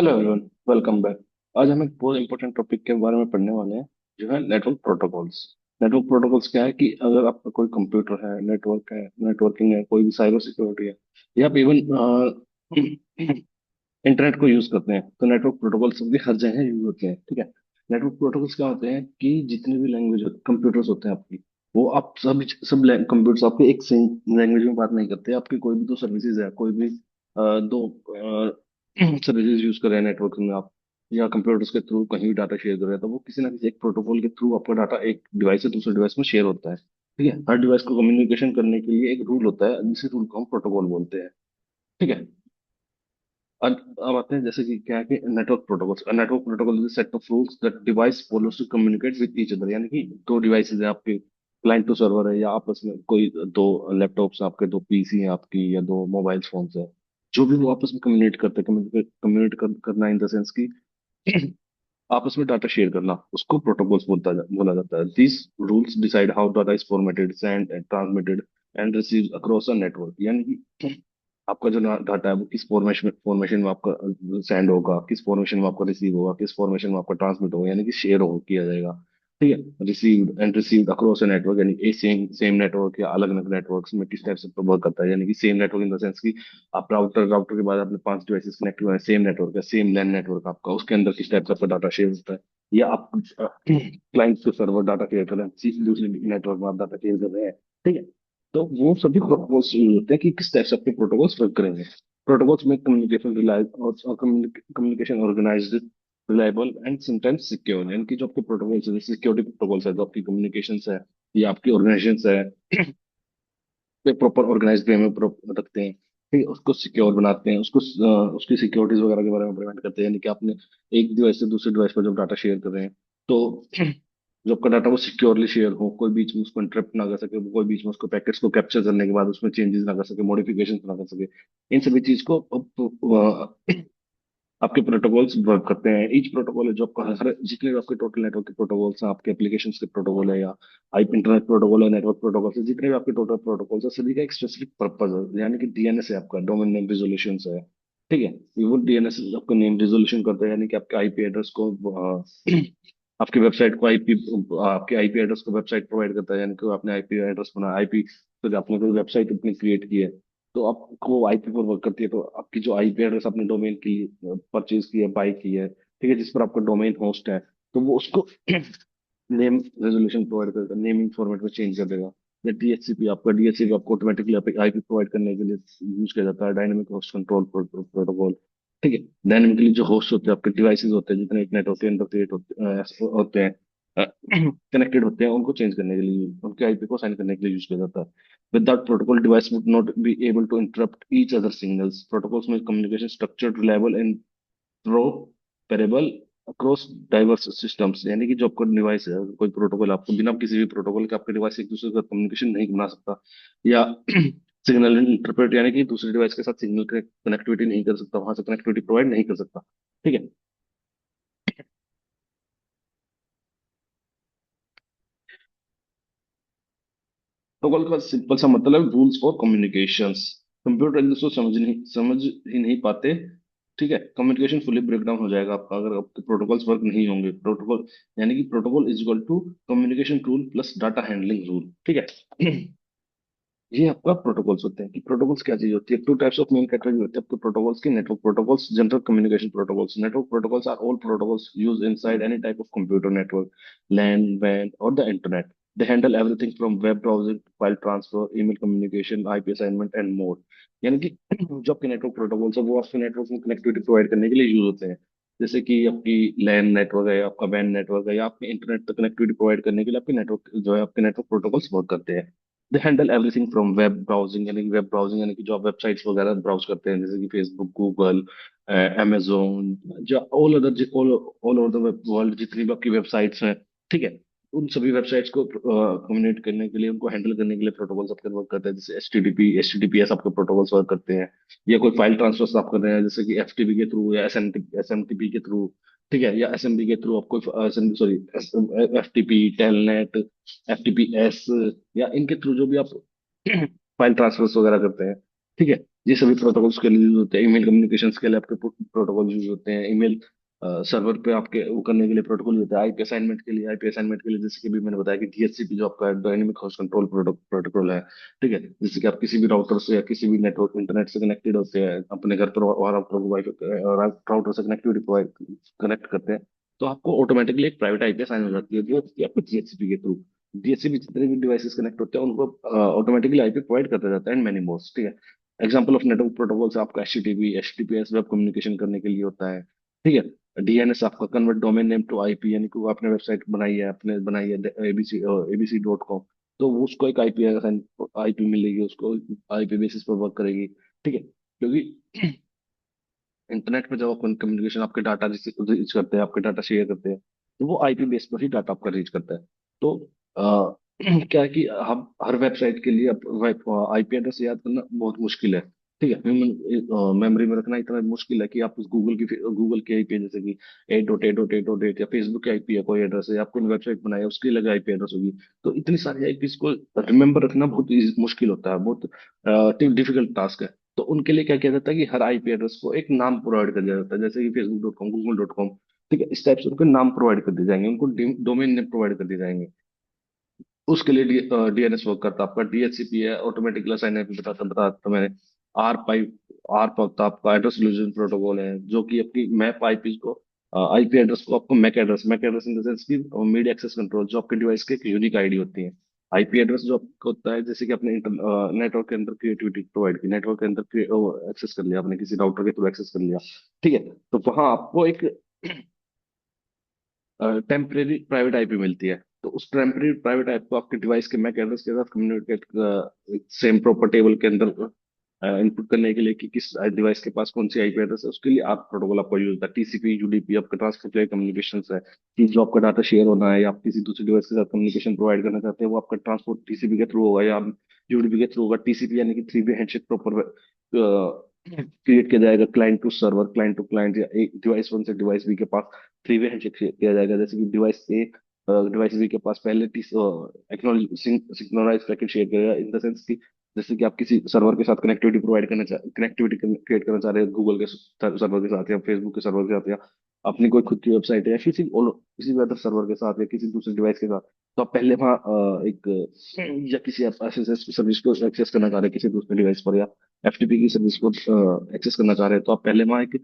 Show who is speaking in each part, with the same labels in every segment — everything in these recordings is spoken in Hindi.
Speaker 1: Hello everyone, welcome back. आज हम एक बहुत इंपॉर्टेंट टॉपिक के बारे में पढ़ने वाले हैं, जो है नेटवर्क प्रोटोकॉल्स। नेटवर्क प्रोटोकॉल्स क्या है कि अगर आपका कोई कंप्यूटर है, नेटवर्क है, नेटवर्किंग है, कोई भी साइबर सिक्योरिटी है, या आप इवन इंटरनेट को यूज करते हैं, तो नेटवर्क प्रोटोकॉल्स भी हर जगह यूज होते हैं। ठीक है। नेटवर्क प्रोटोकॉल्स क्या होते हैं कि जितने भी लैंग्वेज कंप्यूटर्स होते हैं आपकी, वो आप सब कंप्यूटर्स आपके एक सेम लैंग्वेज में बात नहीं करते। आपकी कोई भी दो सर्विसेज है, कोई भी दो सर्विसेज यूज कर रहे हैं नेटवर्क में आप, या कंप्यूटर्स के थ्रू कहीं भी डाटा शेयर कर रहे हैं, तो वो किसी ना किसी एक प्रोटोकॉल के थ्रू आपका डाटा एक डिवाइस से दूसरे डिवाइस में शेयर होता है। ठीक है। हर डिवाइस को कम्युनिकेशन करने के लिए एक रूल होता है, जिस रूल को हम प्रोटोकॉल बोलते हैं। ठीक है। अब आते हैं जैसे कि क्या है कि network protocols. Network protocol is set of rules that device follows to communicate with each other. यानी कि दो डिवाइसेज है आपके, क्लाइंट टू सर्वर है, या आपस में कोई दो लैपटॉप्स आपके, दो पीसी हैं आपकी, या दो मोबाइल फोन्स है, जो भी वो आपस में कम्युनिकेट करते हैं। कम्युनिकेट करना इन द सेंस की आपस में डाटा शेयर करना, उसको प्रोटोकॉल्स बोला जाता है। This rules decide how data is formatted, send and transmitted and receive across a network. यानी कि आपका जो डाटा है वो किस फॉर्मेशन फॉर्मेशन में आपका सेंड होगा, किस फॉर्मेशन में आपका रिसीव होगा, किस फॉर्मेशन में आपका ट्रांसमिट होगा, यानी कि शेयर हो किया जाएगा। ठीक है। Received and received across a network, यानी ए सेम सेम नेटवर्क या अलग अलग नेटवर्क्स में किस टाइप से वर्क करता है। यानी कि same network in the sense की आप राउटर राउटर के बाद आपने पांच डिवाइसेस कनेक्ट हुए हैं, सेम नेटवर्क है, सेम लैन नेटवर्क आपका, उसके अंदर किस टाइप का आपका डाटा शेयर होता है। या आप क्लाइंट से सर्वर डाटा शेयर कर रहे हैं, दूसरे नेटवर्क में आप डाटा शेयर कर रहे हैं। ठीक है। तो वो सभी प्रोटोकॉल्स यूज होते हैं कि किस टाइप से आपके प्रोटोकॉल्स वर्क करेंगे। प्रोटोकॉल्स में कम्युनिकेशन रिलायबल और communication organized, reliable and sometimes secure. यानी कि जो आपके प्रोटोकॉल्स है, सिक्योरिटी प्रोटोकॉल्स है, जो आपकी कम्युनिकेशन है या आपकी ऑर्गेनाइजेशन है, पे प्रॉपर ऑर्गेनाइज वे में रखते हैं। ठीक है। उसको सिक्योर बनाते हैं, उसको उसकी सिक्योरिटीज वगैरह के बारे में प्रिवेंट करते हैं। यानी कि आपने एक डिवाइस से दूसरे डिवाइस पर जब डाटा शेयर कर रहे हैं, तो जो आपका डाटा वो सिक्योरली शेयर हो, कोई बीच में उसको इंटरप्ट ना कर सके, वो कोई बीच में उसको पैकेट्स को कैप्चर करने के बाद उसमें चेंजेस ना कर सके, मॉडिफिकेशन ना कर सके। इन सभी चीज को आपके प्रोटोकॉल्स वर्क करते हैं। ईच प्रोटोकॉल है जो आपका हर जितने भी आपके टोटल नेटवर्क के प्रोटोकॉल्स हैं, आपके एप्लीकेशन के प्रोटोकॉल है, या आईपी इंटरनेट प्रोटोकॉल है, नेटवर्क प्रोटोकॉल है, जितने भी आपके टोटल प्रोटोकॉल्स है, सभी का एक स्पेसिफिक पर्पज है। यानी कि डीएनएस है आपका, डोमेन नेम रिजोल्यूशन है। ठीक है। वो डीएनएस आपका नेम रिजोल्यूशन करता है, यानी कि आपके आईपी एड्रेस को आपकी वेबसाइट को आईपी आपके आईपी एड्रेस को वेबसाइट प्रोवाइड करता है। यानी कि आपने आईपी एड्रेस बना आईपी, तो आपने कोई वेबसाइट अपनी क्रिएट की है, तो आपको आईपी पर वर्क करती है। तो आपकी जो आईपी एड्रेस आपने डोमेन की परचेज की है, बाई की है, ठीक है, जिस पर आपका डोमेन होस्ट है, तो वो उसको नेम रेजोल्यूशन प्रोवाइड करेगा, नेमिंग फॉर्मेट में चेंज कर देगा। या डीएचसीपी, आपका डीएचसीपी आपको ऑटोमेटिकली आईपी प्रोवाइड करने के लिए यूज किया जाता है, डायनेमिक होस्ट कंट्रोल प्रोटोकॉल। ठीक है। डायनेमिकली जो होस्ट होते हैं आपके डिवाइसेस होते हैं, जितने नेटवर्क के अंदर क्रिएट होते हैं, कनेक्टेड होते हैं, उनको चेंज करने के लिए, उनके आईपी को साइन करने के लिए यूज किया जाता है। Without protocol, device would not be able to interrupt each other signals. Protocols make communication structured, reliable, and interoperable across diverse systems. यानी कि जो आपका डिवाइस है, कोई प्रोटोकॉल आपको बिना किसी भी प्रोटोकॉल के आपके डिवाइस एक दूसरे का कम्युनिकेशन नहीं बना सकता, या सिग्नल इंटरप्रेट यानी कि दूसरे डिवाइस के साथ सिग्नल कनेक्टिविटी नहीं कर सकता, वहां से कनेक्टिविटी प्रोवाइड नहीं कर सकता। ठीक है। प्रोटोकॉल का सिंपल सा मतलब रूल्स फॉर कम्युनिकेशंस। कंप्यूटर एक दूसरे को समझ ही नहीं पाते। ठीक है। कम्युनिकेशन फुली ब्रेक डाउन हो जाएगा आपका अगर आपके प्रोटोकॉल्स वर्क नहीं होंगे। प्रोटोकॉल यानी कि protocol is equal to communication tool plus data handling rule. ठीक है। ये आपका प्रोटोकॉल्स होते हैं। कि प्रोटोकॉल्स क्या चीज होती है, two types of main category होते हैं आपके प्रोटोकॉल्स की। Network protocols, general communication protocols. Network protocols are all protocols use inside any type of computer network, LAN वैन और the internet. They handle everything from web browsing, file transfer, email communication, IP assignment and more. यानी कि जो आपके नेटवर्क प्रोटोकॉल्स है वो आपके नेटवर्क में कनेक्टिविटी प्रोवाइड करने के लिए यूज होते हैं। जैसे कि आपकी लैन नेटवर्क है, आपका वैन नेटवर्क है, या आपके इंटरनेट तक कनेक्टिविटी प्रोवाइड करने के लिए आपके नेटवर्क जो है आपके नेटवर्क प्रोटोकॉल्स वर्क करते हैं। दे handle everything from web browsing, यानी कि वेब ब्राउजिंग यानी कि जो आप वेबसाइट्स वगैरह ब्राउज करते हैं, जैसे कि फेसबुक, गूगल, amazon, जो all all over the world जितनी भी आपकी वेबसाइट्स हैं। ठीक है। उन सभी वेबसाइट्स को कम्युनिकेट करने के लिए, उनको हैंडल करने के लिए प्रोटोकॉल्स आपके वर्क करते हैं। जैसे H T T P S आपके प्रोटोकॉल्स वर्क करते हैं। या कोई फाइल ट्रांसफर आप कर रहे हैं, जैसे कि एफटीपी के थ्रू या एस एम टी पी के थ्रू। ठीक है। या एसएमबी के थ्रू आपको, सॉरी, एफटीपी, टेलनेट, एफटीपीएस, या इनके थ्रू जो भी आप फाइल ट्रांसफर वगैरह करते हैं। ठीक है। ये सभी प्रोटोकॉल्स के लिए यूज होते हैं। ईमेल कम्युनिकेशंस के लिए आपके प्रोटोकॉल यूज होते हैं। ईमेल सर्वर पे आपके वो करने के लिए प्रोटोकॉल होता है। आईपी असाइनमेंट के लिए जैसे कि भी मैंने बताया कि डीएचसीपी जो आपका डायनेमिक होस्ट कंट्रोल प्रोटोकॉल है, ठीक है। जैसे कि आप किसी भी राउटर से या किसी भी नेटवर्क इंटरनेट से कनेक्टेड होते हैं अपने घर पर, और राउटर को वाईफाई और राउटर से कनेक्टिविटी प्रोवाइड कनेक्ट करते हैं, तो आपको ऑटोमेटिकली एक प्राइवेट आईपी असाइन हो जाती है जो कि आपको डीएचसीपी के थ्रू, डीएचसीपी जितने भी डिवाइसेस कनेक्ट होते हैं उनको ऑटोमेटिकली आईपी प्रोवाइड करता जाता है, एंड मेनी मोर्स, ठीक है। एग्जाम्पल ऑफ नेटवर्क प्रोटोकॉल से आपका एचटीटीपीएस वेब कम्युनिकेशन करने के लिए होता है, ठीक है। डीएनएस आपका convert domain name to IP, यानी कि वो आपने वेबसाइट बनाई है, आपने बनाई है abc.com, तो वो उसको एक आईपी मिलेगी, उसको आईपी बेसिस पर वर्क करेगी, ठीक है। क्योंकि इंटरनेट पे जब अपन कम्युनिकेशन आपके डाटा रीच करते हैं, आपके डाटा शेयर करते हैं, तो वो आईपी बेस पर ही डाटा आपका रीच करता है। तो आ, क्या है कि हम हर वेबसाइट के लिए आईपी एड्रेस याद करना बहुत मुश्किल है, ठीक है। ह्यूमन मेमोरी में रखना इतना मुश्किल है कि आप उस गूगल के आईपी जैसे कि 8.8.8.8 या फेसबुक के आईपी है, कोई एड्रेस है, आपको वेबसाइट बनाया उसकी अलग आईपी एड्रेस होगी। तो इतनी सारी आईपीज को रिमेम्बर रखना बहुत मुश्किल होता है, बहुत डिफिकल्ट टास्क है। तो उनके लिए क्या किया जाता है कि हर आईपी एड्रेस को एक नाम प्रोवाइड कर दिया जाता है, जैसे कि facebook.com, google.com, ठीक है। इस टाइप से उनको नाम प्रोवाइड कर दिए जाएंगे, उनको डोमेन नेम प्रोवाइड कर दिए जाएंगे। उसके लिए डीएनएस वर्क करता है, आपका डीएचसीपी है, ऑटोमेटिकली साइन इन बताता बताता मैंने। आर पाइप आर पाइप आपका एड्रेस रिलीजन प्रोटोकॉल है, जो कि अपनी मैप आईपी को, आईपी एड्रेस को आपको MAC address in the sense की मीडिया एक्सेस कंट्रोल, जो आपके डिवाइस की एक यूनिक आईडी होती है। आईपी एड्रेस जो आपका होता है, जैसे कि आपने नेटवर्क के अंदर क्रिएटिविटी प्रोवाइड की, नेटवर्क के अंदर एक्सेस कर लिया आपने, किसी राउटर के थ्रू एक्सेस कर लिया, ठीक है। तो वहां आपको एक टेम्परेरी प्राइवेट आईपी मिलती है। तो उस टेम्परेरी प्राइवेट आईपी को आपके डिवाइस के मैक एड्रेस के साथ कम्युनिकेट सेम प्रॉपर टेबल के अंदर इनपुट करने के लिए कि किस डिवाइस के पास कौन सी आईपी एड्रेस है, उसके लिए आप प्रोटोकॉल आपको यूज होता है। टीसीपी यूडीपी आपका ट्रांसपोर्ट कम्युनिकेशन है, कि जो आपका डाटा शेयर होना है या आप किसी दूसरे डिवाइस के साथ कम्युनिकेशन प्रोवाइड करना चाहते हैं, वो आपका ट्रांसपोर्ट टीसीपी के थ्रू होगा या यूडीपी के थ्रू होगा। टीसीपी यानी कि three way handshake proper create किया जाएगा, client to server, client to client, या एक डिवाइस वन से डिवाइस बी के पास थ्री वे हैंडशेक किया जाएगा। जैसे कि डिवाइस बी के पास पहले एक्नॉलेज सिंक्रोनाइज पैकेट शेयर करेगा, इन द सेंस कि जैसे कि आप किसी सर्वर के साथ कनेक्टिविटी क्रिएट करना चाह रहे हैं, गूगल के सर्वर के साथ या फेसबुक के सर्वर के साथ, या अपनी कोई खुद की वेबसाइट है, या किसी भी अदर सर्वर के साथ या किसी दूसरे डिवाइस के साथ, तो आप पहले वहाँ एक या किसी आप एसएसएस सर्विस को एक्सेस करना चाह रहे हैं किसी दूसरे डिवाइस पर, या एफटीपी की सर्विस को एक्सेस करना चाह रहे हैं, तो आप पहले वहाँ एक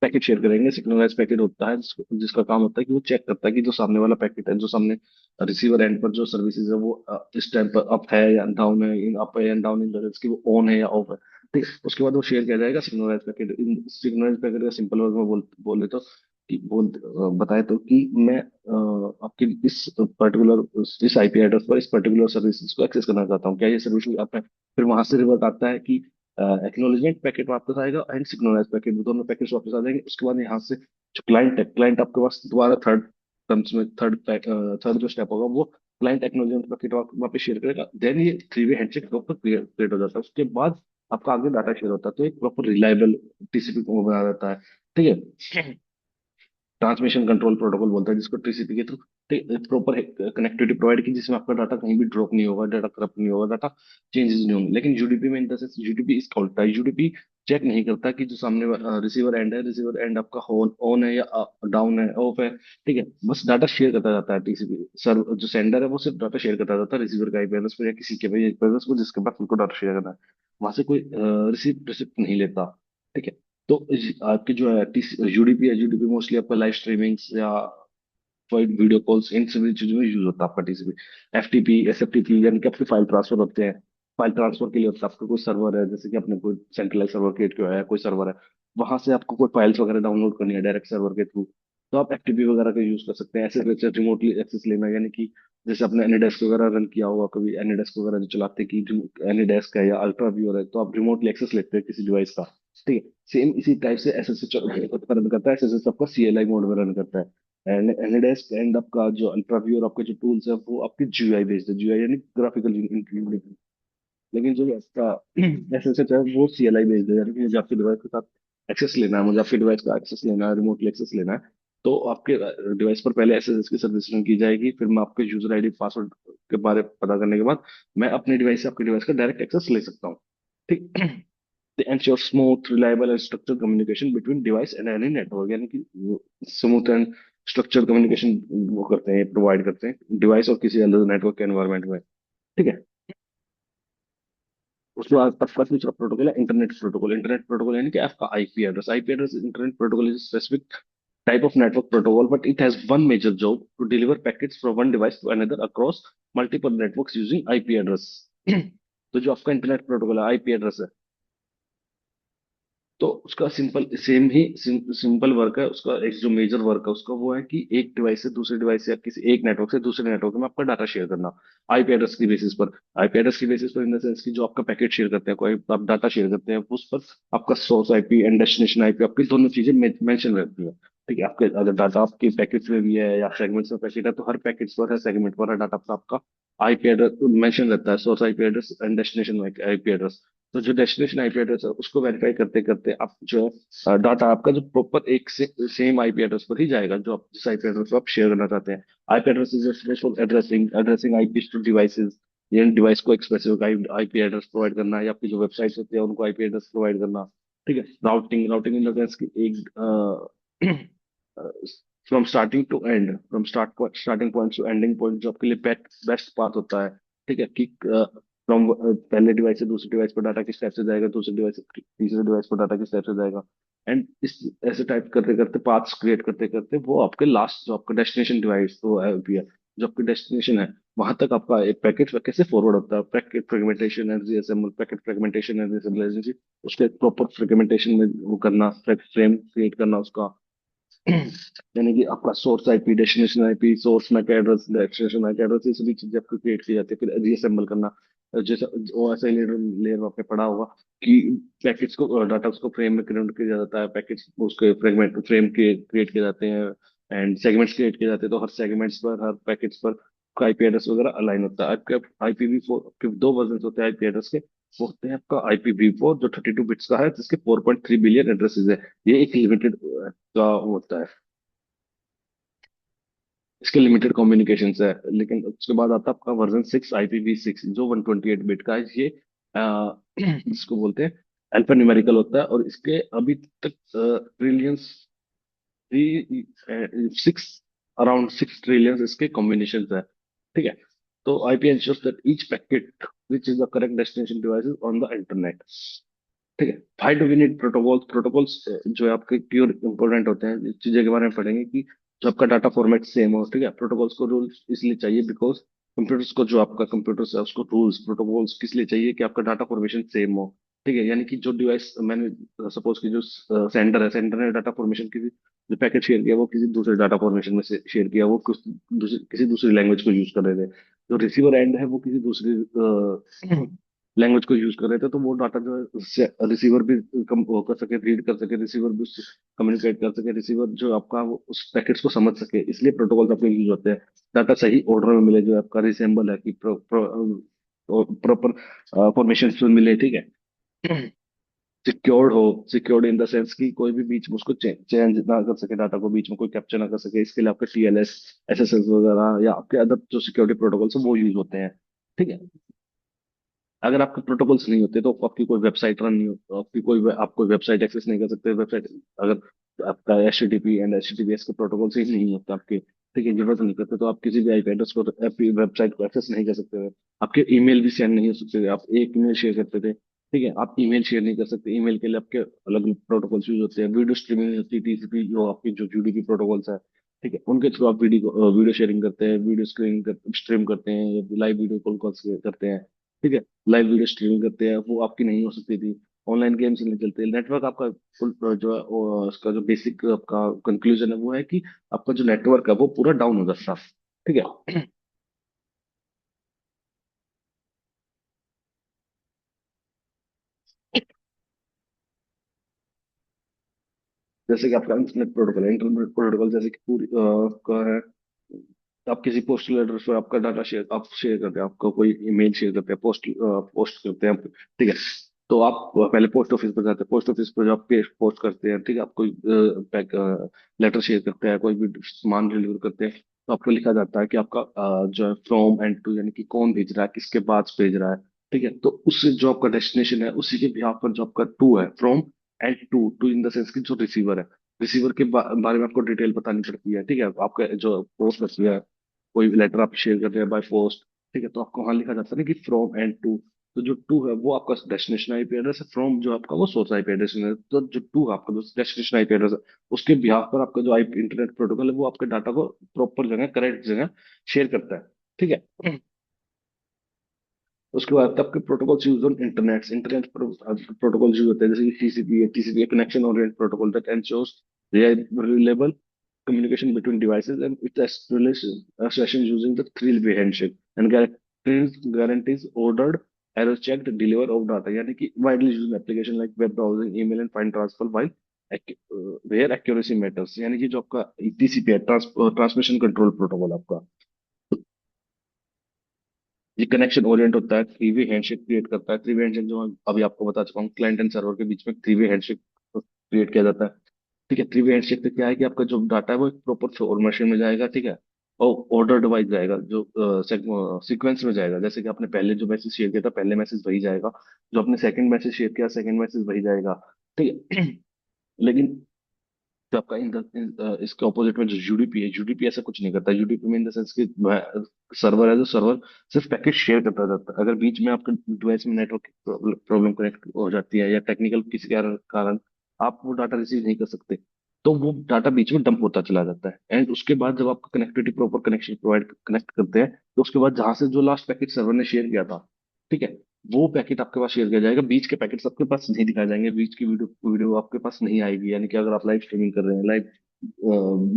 Speaker 1: पैकेट शेयर करेंगे। सिग्नलाइज पैकेट होता है जिसका काम होता है कि वो चेक करता है कि जो सामने वाला पैकेट है, जो सामने रिसीवर एंड पर जो सर्विसेज है, वो इस टाइम पर अप है या डाउन है, इन अप है या डाउन, इन द कि वो ऑन है या ऑफ है, ठीक है। उसके बाद वो शेयर किया जाएगा सिग्नलाइज पैकेट। इन सिग्नलाइज पैकेट का सिंपल वर्ड में बोले तो कि बताए तो कि मैं आपकी इस पर्टिकुलर इस आईपी एड्रेस पर इस पर्टिकुलर सर्विसेज को एक्सेस करना चाहता हूँ, क्या ये सर्विस आप है। फिर वहां से रिवर्ट आता है कि एक्नॉलेजमेंट पैकेट वापस आएगा एंड सिग्नलाइज पैकेट, दोनों पैकेट्स वापस आ जाएंगे। उसके बाद यहाँ से जो क्लाइंट है, क्लाइंट आपके पास दोबारा थर्ड टर्म्स में थर्ड जो स्टेप होगा, वो क्लाइंट एक्नॉलेजमेंट पैकेट वापस शेयर करेगा। देन ये three way handshake proper create हो जाता है। उसके बाद आपका आगे डाटा शेयर होता है, तो एक प्रॉपर रिलायबल टीसीपी को बना रहता है, ठीक है। ट्रांसमिशन कंट्रोल प्रोटोकॉल बोलता है जिसको, टीसीपी के थ्रू प्रॉपर कनेक्टिविटी प्रोवाइड की, जिसमें आपका डाटा कहीं भी ड्रॉप नहीं होगा, डाटा करप्ट नहीं होगा, डाटा चेंजेस नहीं होंगे। लेकिन यूडीपी में इन द सेंस यूडीपी इसका उल्टा है। यूडीपी चेक नहीं करता कि जो सामने रिसीवर एंड है, रिसीवर एंड आपका ऑन है या डाउन है, ऑफ है, ठीक है। बस डाटा शेयर करता जाता है। टीसीपी सर जो सेंडर है वो सिर्फ डाटा शेयर करता जाता है रिसीवर का आईपी एड्रेस पर या किसी के भी आईपी एड्रेस को जिसके पास उनको डाटा शेयर करना है। वहां से कोई रिसीव रिसिप्ट नहीं लेता, ठीक है। तो आपकी जो है यूडीपी है, यूडीपी मोस्टली आपका लाइव स्ट्रीमिंग्स या वीडियो कॉल्स, इन सभी चीजों में यूज होता है आपका टीसीपी। एफटीपी एसएफटीपी यानी कि आपके फाइल ट्रांसफर होते हैं। फाइल ट्रांसफर के लिए होता है आपका कोई सर्वर है, जैसे कि आपने कोई सेंट्रलाइज सर्वर क्रिएट किया है, कोई सर्वर है, वहां से आपको कोई फाइल्स वगैरह डाउनलोड करनी है डायरेक्ट सर्वर के थ्रू, तो आप एफटीपी वगैरह का यूज कर सकते हैं। ऐसे रिमोटली एक्सेस लेना, यानी कि जैसे आपने एनीडेस्क वगैरह रन किया होगा कभी, एनीडेस्क वगैरह जो चलाते कि एनीडेस्क है या अल्ट्रा व्यूअर है, तो आप रिमोटली एक्सेस लेते हैं किसी डिवाइस का, ठीक है। सेम इसी टाइप से एसएसएच रन करता है। एसएसएच आपका सीएलआई मोड में रन करता है। एनीडेस्क एंड आपका जो अल्ट्रा व्यू और आपके जो टूल्स है वो आपकी जीयूआई बेस्ड है, जीयूआई यानी ग्राफिकल। लेकिन जो आपका एसएसएच है वो सीएलआई बेस्ड है, यानी कि मुझे आपके डिवाइस के साथ एक्सेस लेना है, मुझे आपके डिवाइस का एक्सेस लेना है, रिमोटली एक्सेस लेना है, तो आपके डिवाइस पर पहले एसएसएच की सर्विस रन की जाएगी। फिर मैं आपके यूजर आईडी पासवर्ड के बारे में पता करने के बाद मैं अपने डिवाइस से आपके डिवाइस का डायरेक्ट एक्सेस ले सकता हूँ, ठीक। They ensure smooth reliable and structured communication between device and any network, यानी कि स्मूथ एंड स्ट्रक्चर्ड कम्युनिकेशन वो करते हैं, प्रोवाइड करते हैं डिवाइस और किसी अलग नेटवर्क के एनवायरनमेंट में। ठीक है। उसके बाद आपका दूसरा प्रोटोकॉल है इंटरनेट प्रोटोकॉल। इंटरनेट प्रोटोकॉल यानी कि आपका IP address. IP address internet protocol is specific type of network protocol, but it has one major job: to deliver packets from one device to another across multiple networks using IP address। तो जो आपका इंटरनेट प्रोटोकॉल है, आईपी एड्रेस है, तो उसका सिंपल सेम ही सिंपल वर्क है उसका। एक जो मेजर वर्क है उसका वो है कि एक डिवाइस से दूसरे डिवाइस या किसी एक नेटवर्क से दूसरे नेटवर्क में आपका डाटा शेयर करना आईपी एड्रेस की बेसिस पर। आईपी एड्रेस की बेसिस पर इन द सेंस कि जो आपका पैकेट शेयर करते हैं, कोई आप डाटा शेयर करते हैं, उस पर आपका source IP and destination IP, आपकी दोनों चीजें मेंशन रहती है। ठीक है। आपके अगर डाटा आपके पैकेट्स में भी है या सेगमेंट्स में पैकेट है, तो हर पैकेट्स पर, हर सेगमेंट पर, हर डाटा पर आपका आईपी एड्रेस मेंशन रहता है, source IP address and destination IP address. तो जो डेस्टिनेशन आईपी एड्रेस है उसको वेरीफाई करते करते आप जो डाटा आपका जो प्रॉपर एक से सेम आईपी एड्रेस पर ही जाएगा, जो आप जिस आईपी एड्रेस को आप शेयर करना चाहते हैं। IP address is for addressing addressing IP to devices. ये डिवाइस को एक्सप्रेसिव आईपी एड्रेस प्रोवाइड करना, या आपकी जो वेबसाइट्स होती है उनको आईपी एड्रेस प्रोवाइड करना। ठीक है। Routing routing in the sense कि एक from starting to end, from starting point to ending point, जो आपके लिए बेस्ट पाथ होता है। ठीक है। कि फ्रॉम पहले डिवाइस से दूसरे डिवाइस पर डाटा किस टाइप से जाएगा, दूसरे डिवाइस से तीसरे डिवाइस पर डाटा किस टाइप से जाएगा, एंड इस ऐसे टाइप करते करते, पाथ्स क्रिएट करते करते, वो आपके लास्ट जो आपका डेस्टिनेशन डिवाइस तो भी है, जो आपकी डेस्टिनेशन है, वहां तक आपका एक पैकेट कैसे फॉरवर्ड होता है। Packet fragmentation and reassemble, packet fragmentation and reassemble, उसके प्रॉपर फ्रेगमेंटेशन में वो करना, फ्रेम क्रिएट करना उसका। यानी कि आपका source IP, destination IP, source MAC address, destination MAC address, ये सभी चीजें आपको क्रिएट की जाती है, फिर रीअसेंबल करना। जैसे वो ऐसा ही लेयर लेयर आपने पढ़ा होगा कि पैकेट्स को, डाटा को फ्रेम में क्रिएट किया जाता है, पैकेट्स उसके फ्रेगमेंट फ्रेम के क्रिएट किए जाते हैं, एंड सेगमेंट्स क्रिएट किए जाते हैं। तो हर सेगमेंट्स पर, हर पैकेट्स पर आईपी एड्रेस वगैरह अलाइन होता है। आपके IPv4 के दो वर्जन होते हैं आईपी एड्रेस के। वो होते हैं आपका IPv4 जो 32 बिट्स का है, जिसके 4.3 बिलियन एड्रेसेस है। ये एक लिमिटेड का होता है, इसके लिमिटेड कम्युनिकेशन है। लेकिन उसके बाद आता है आपका वर्जन 6, IPv6, जो 128 बिट का है। ये इसको बोलते हैं अल्फा न्यूमेरिकल होता है, और इसके अभी तक ट्रिलियंस, 6 इसके कॉम्बिनेशन है। ठीक है। तो IP ensures that each packet reaches the correct destination devices on the internet। ठीक है। Five do we need protocols. Protocols जो है आपके प्योर इंपॉर्टेंट होते हैं, इस चीजें के बारे में पढ़ेंगे कि जो आपका डाटा फॉर्मेट सेम हो। ठीक है। प्रोटोकॉल्स को रूल्स इसलिए चाहिए बिकॉज कंप्यूटर्स को, जो आपका कंप्यूटर्स है उसको रूल्स प्रोटोकॉल्स किस लिए चाहिए कि आपका डाटा फॉर्मेशन सेम हो। ठीक है। यानी कि जो डिवाइस मैंने सपोज कि जो सेंडर है, सेंडर ने डाटा फॉर्मेशन किसी, जो पैकेट शेयर किया वो किसी दूसरे डाटा फॉर्मेशन में से शेयर किया, वो किसी दूसरी लैंग्वेज को यूज कर रहे थे। जो रिसीवर एंड है वो किसी दूसरी लैंग्वेज को यूज कर रहे थे, तो वो डाटा जो है रिसीवर भी कम वो कर सके, रीड कर सके, रिसीवर भी उससे कम्युनिकेट कर सके, रिसीवर जो आपका वो उस पैकेट्स को समझ सके, इसलिए प्रोटोकॉल आपके यूज होते हैं। डाटा सही ऑर्डर में मिले, जो आपका रिसेंबल है कि प्रॉपर फॉर्मेशन मिले। ठीक है। सिक्योर्ड हो, सिक्योर्ड इन द सेंस कि कोई भी बीच में उसको चेंज ना कर सके, डाटा को बीच में कोई कैप्चर ना कर सके। इसके लिए आपके TLS, SSL वगैरह या आपके अदर जो सिक्योरिटी प्रोटोकॉल्स है वो यूज होते हैं। ठीक है। अगर आपके प्रोटोकॉल्स नहीं होते तो आपकी कोई वेबसाइट रन नहीं हो, आपकी कोई आप कोई वेबसाइट एक्सेस नहीं कर सकते। वेबसाइट अगर आपका HTTP एंड HTTPS के प्रोटोकॉल से ही नहीं होता आपके, ठीक है, जरूरत नहीं करते, तो आप किसी भी आईपी एड्रेस को, वेबसाइट को एक्सेस नहीं कर सकते थे। आपके ईमेल भी सेंड नहीं हो सकते थे। आप एक ईमेल शेयर करते थे, ठीक है, आप ईमेल शेयर नहीं कर सकते। ईमेल के लिए आपके अलग प्रोटोकॉल्स यूज होते हैं। वीडियो स्ट्रीमिंग होती है, TCP, जो आपकी जो UDP प्रोटोकॉल्स है, ठीक है, उनके थ्रू आप वीडियो शेयरिंग करते हैं, वीडियो स्ट्रीम करते हैं, लाइव वीडियो कॉल करते हैं। ठीक है। लाइव वीडियो स्ट्रीमिंग करते हैं, वो आपकी नहीं हो सकती थी। ऑनलाइन गेम्स नहीं चलते। नेटवर्क आपका फुल जो है उसका जो बेसिक आपका कंक्लूजन है वो है कि आपका जो नेटवर्क है वो पूरा डाउन हो जाता है। ठीक है। जैसे कि आपका इंटरनेट प्रोटोकॉल है, इंटरनेट प्रोटोकॉल जैसे कि पूरी का है, आप किसी पोस्टल एड्रेस पर आपका डाटा शेयर, आप शेयर करते हैं, आपका कोई ईमेल शेयर करते हैं, पोस्ट करते हैं, ठीक है। तो आप पहले पोस्ट ऑफिस पर जाते हैं, पोस्ट ऑफिस पर जब आप पोस्ट करते हैं, ठीक है, आप कोई पैक लेटर शेयर करते हैं, कोई भी सामान डिलीवर करते हैं, तो आपको लिखा जाता है कि आपका जो है फ्रॉम एंड टू, यानी कि कौन भेज रहा है, किसके पास भेज रहा है। ठीक है, तो उस जो आपका डेस्टिनेशन है उसी के बिहाफ पर जो आपका टू है, from end to, to in the sense की जो रिसीवर है, रिसीवर के बारे में आपको डिटेल बतानी पड़ती है। ठीक है, आपका जो पोस्ट करती है, कोई भी लेटर आप शेयर कर रहे हैं बाय पोस्ट, ठीक है, तो आपको वहां लिखा जाता है ना कि फ्रॉम एंड टू। तो जो टू है वो आपका डेस्टिनेशन आईपी एड्रेस है, फ्रॉम जो आपका वो सोर्स आईपी एड्रेस है। तो जो टू है आपका जो डेस्टिनेशन आईपी एड्रेस है, उसके बिहाफ पर आपका जो आईपी इंटरनेट प्रोटोकॉल है वो आपके डाटा को प्रॉपर जगह, करेक्ट जगह शेयर करता है। ठीक है, उसके बाद आपके protocols use on internet, internet protocol use होते हैं, जैसे कि टीसीपी है, टीसीपी है connection oriented protocol that ensures reliable communication between devices, and it establishes a session using the three-way handshake and guarantees ordered, error checked deliver of data, यानी कि widely used application like web browsing, email and file transfer while where accuracy matters, यानी कि जो आपका टीसीपी है, ट्रांसमिशन कंट्रोल प्रोटोकॉल आपका, ये कनेक्शन ओरिएंट होता है, थ्री वे हैंडशेक क्रिएट करता है। थ्री वे हैंडशेक जो मैं अभी आपको बता चुका हूँ, क्लाइंट एंड सर्वर के बीच में थ्री वे हैंडशेक क्रिएट किया जाता है। ठीक है, थ्री वे हैंडशेक से क्या है कि आपका जो डाटा है वो एक प्रॉपर फॉर्मेशन में जाएगा। ठीक है, और ऑर्डर वाइज जाएगा, जो सीक्वेंस में जाएगा, जैसे कि आपने पहले जो मैसेज शेयर किया था पहले मैसेज वही जाएगा, जो आपने सेकंड मैसेज शेयर किया सेकंड मैसेज वही जाएगा। ठीक है लेकिन जो आपका इसके ऑपोजिट में जो यूडीपी है, यूडीपी ऐसा कुछ नहीं करता। यूडीपी में इन द सेंस कि सर्वर है, जो सर्वर सिर्फ पैकेट शेयर करता जाता है। अगर बीच में आपके डिवाइस में नेटवर्क प्रॉब्लम कनेक्ट हो जाती है या टेक्निकल किसी कारण आप वो डाटा रिसीव नहीं कर सकते, तो वो डाटा बीच में डंप होता चला जाता है। एंड उसके बाद जब आपका connectivity proper connection provide connect करते हैं, तो उसके बाद जहां से जो लास्ट पैकेट सर्वर ने शेयर किया था, ठीक है, वो पैकेट आपके पास शेयर किया जाएगा। बीच के पैकेट्स आपके पास नहीं दिखाए जाएंगे, बीच की वीडियो वीडियो आपके पास नहीं आएगी। यानी कि अगर आप लाइव स्ट्रीमिंग कर रहे हैं, लाइव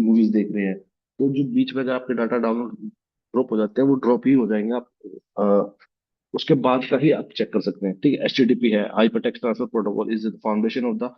Speaker 1: मूवीज देख रहे हैं, तो जो बीच में जो आपके डाटा डाउनलोड ड्रॉप हो जाते हैं वो ड्रॉप ही हो जाएंगे। आप उसके बाद का ही आप चेक कर सकते हैं। ठीक है, एचटीटीपी है, hyper text transfer protocol is the foundation of the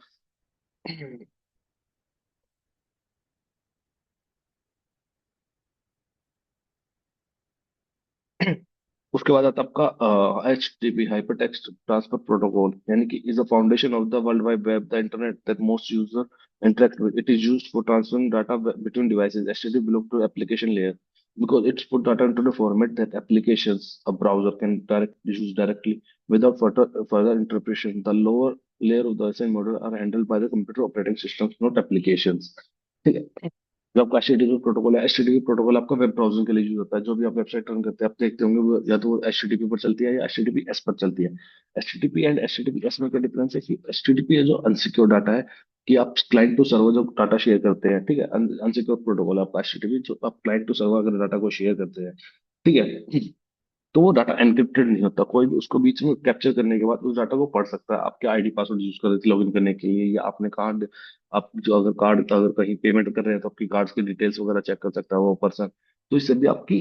Speaker 1: उसके बाद आता है आपका H T P, hyper text transfer protocol, यानी कि is the foundation of the world wide web, the internet that most user interact with. It is used for transferring data between devices. HTTP belongs to application layer because it's put data into the format that applications, a browser can use directly without further interpretation. The lower layer of the SI model are handled by the computer operating systems, not applications. ठीक है, जो आपका एचटीटीपी प्रोटोकॉल है, एचटीटीपी प्रोटोकॉल आपका वेब ब्राउजिंग के लिए यूज होता है। जो भी आप वेबसाइट रन करते हैं आप देखते होंगे वो या तो एचटीटीपी पर चलती है या एचटीटीपी एस पर चलती है। एचटीटीपी एंड एचटीटीपी एस में क्या डिफरेंस है कि एचटीटीपी है जो अनसिक्योर डाटा है, कि आप क्लाइंट टू सर्वर जो डाटा शेयर करते हैं, ठीक है, अनसिक्योर प्रोटोकॉल आपका एचटीटीपी, जो आप क्लाइंट टू सर्वर अगर डाटा को शेयर करते हैं, ठीक है, तो वो डाटा एनक्रिप्टेड नहीं होता। कोई भी उसको बीच में कैप्चर करने के बाद उस डाटा को पढ़ सकता है। आपके आईडी पासवर्ड यूज कर रहे थे लॉगिन करने के लिए, या आपने कार्ड, आप जो अगर कार्ड अगर कहीं पेमेंट कर रहे हैं तो आपकी कार्ड्स की डिटेल्स वगैरह चेक कर सकता है वो पर्सन। तो इससे भी आपकी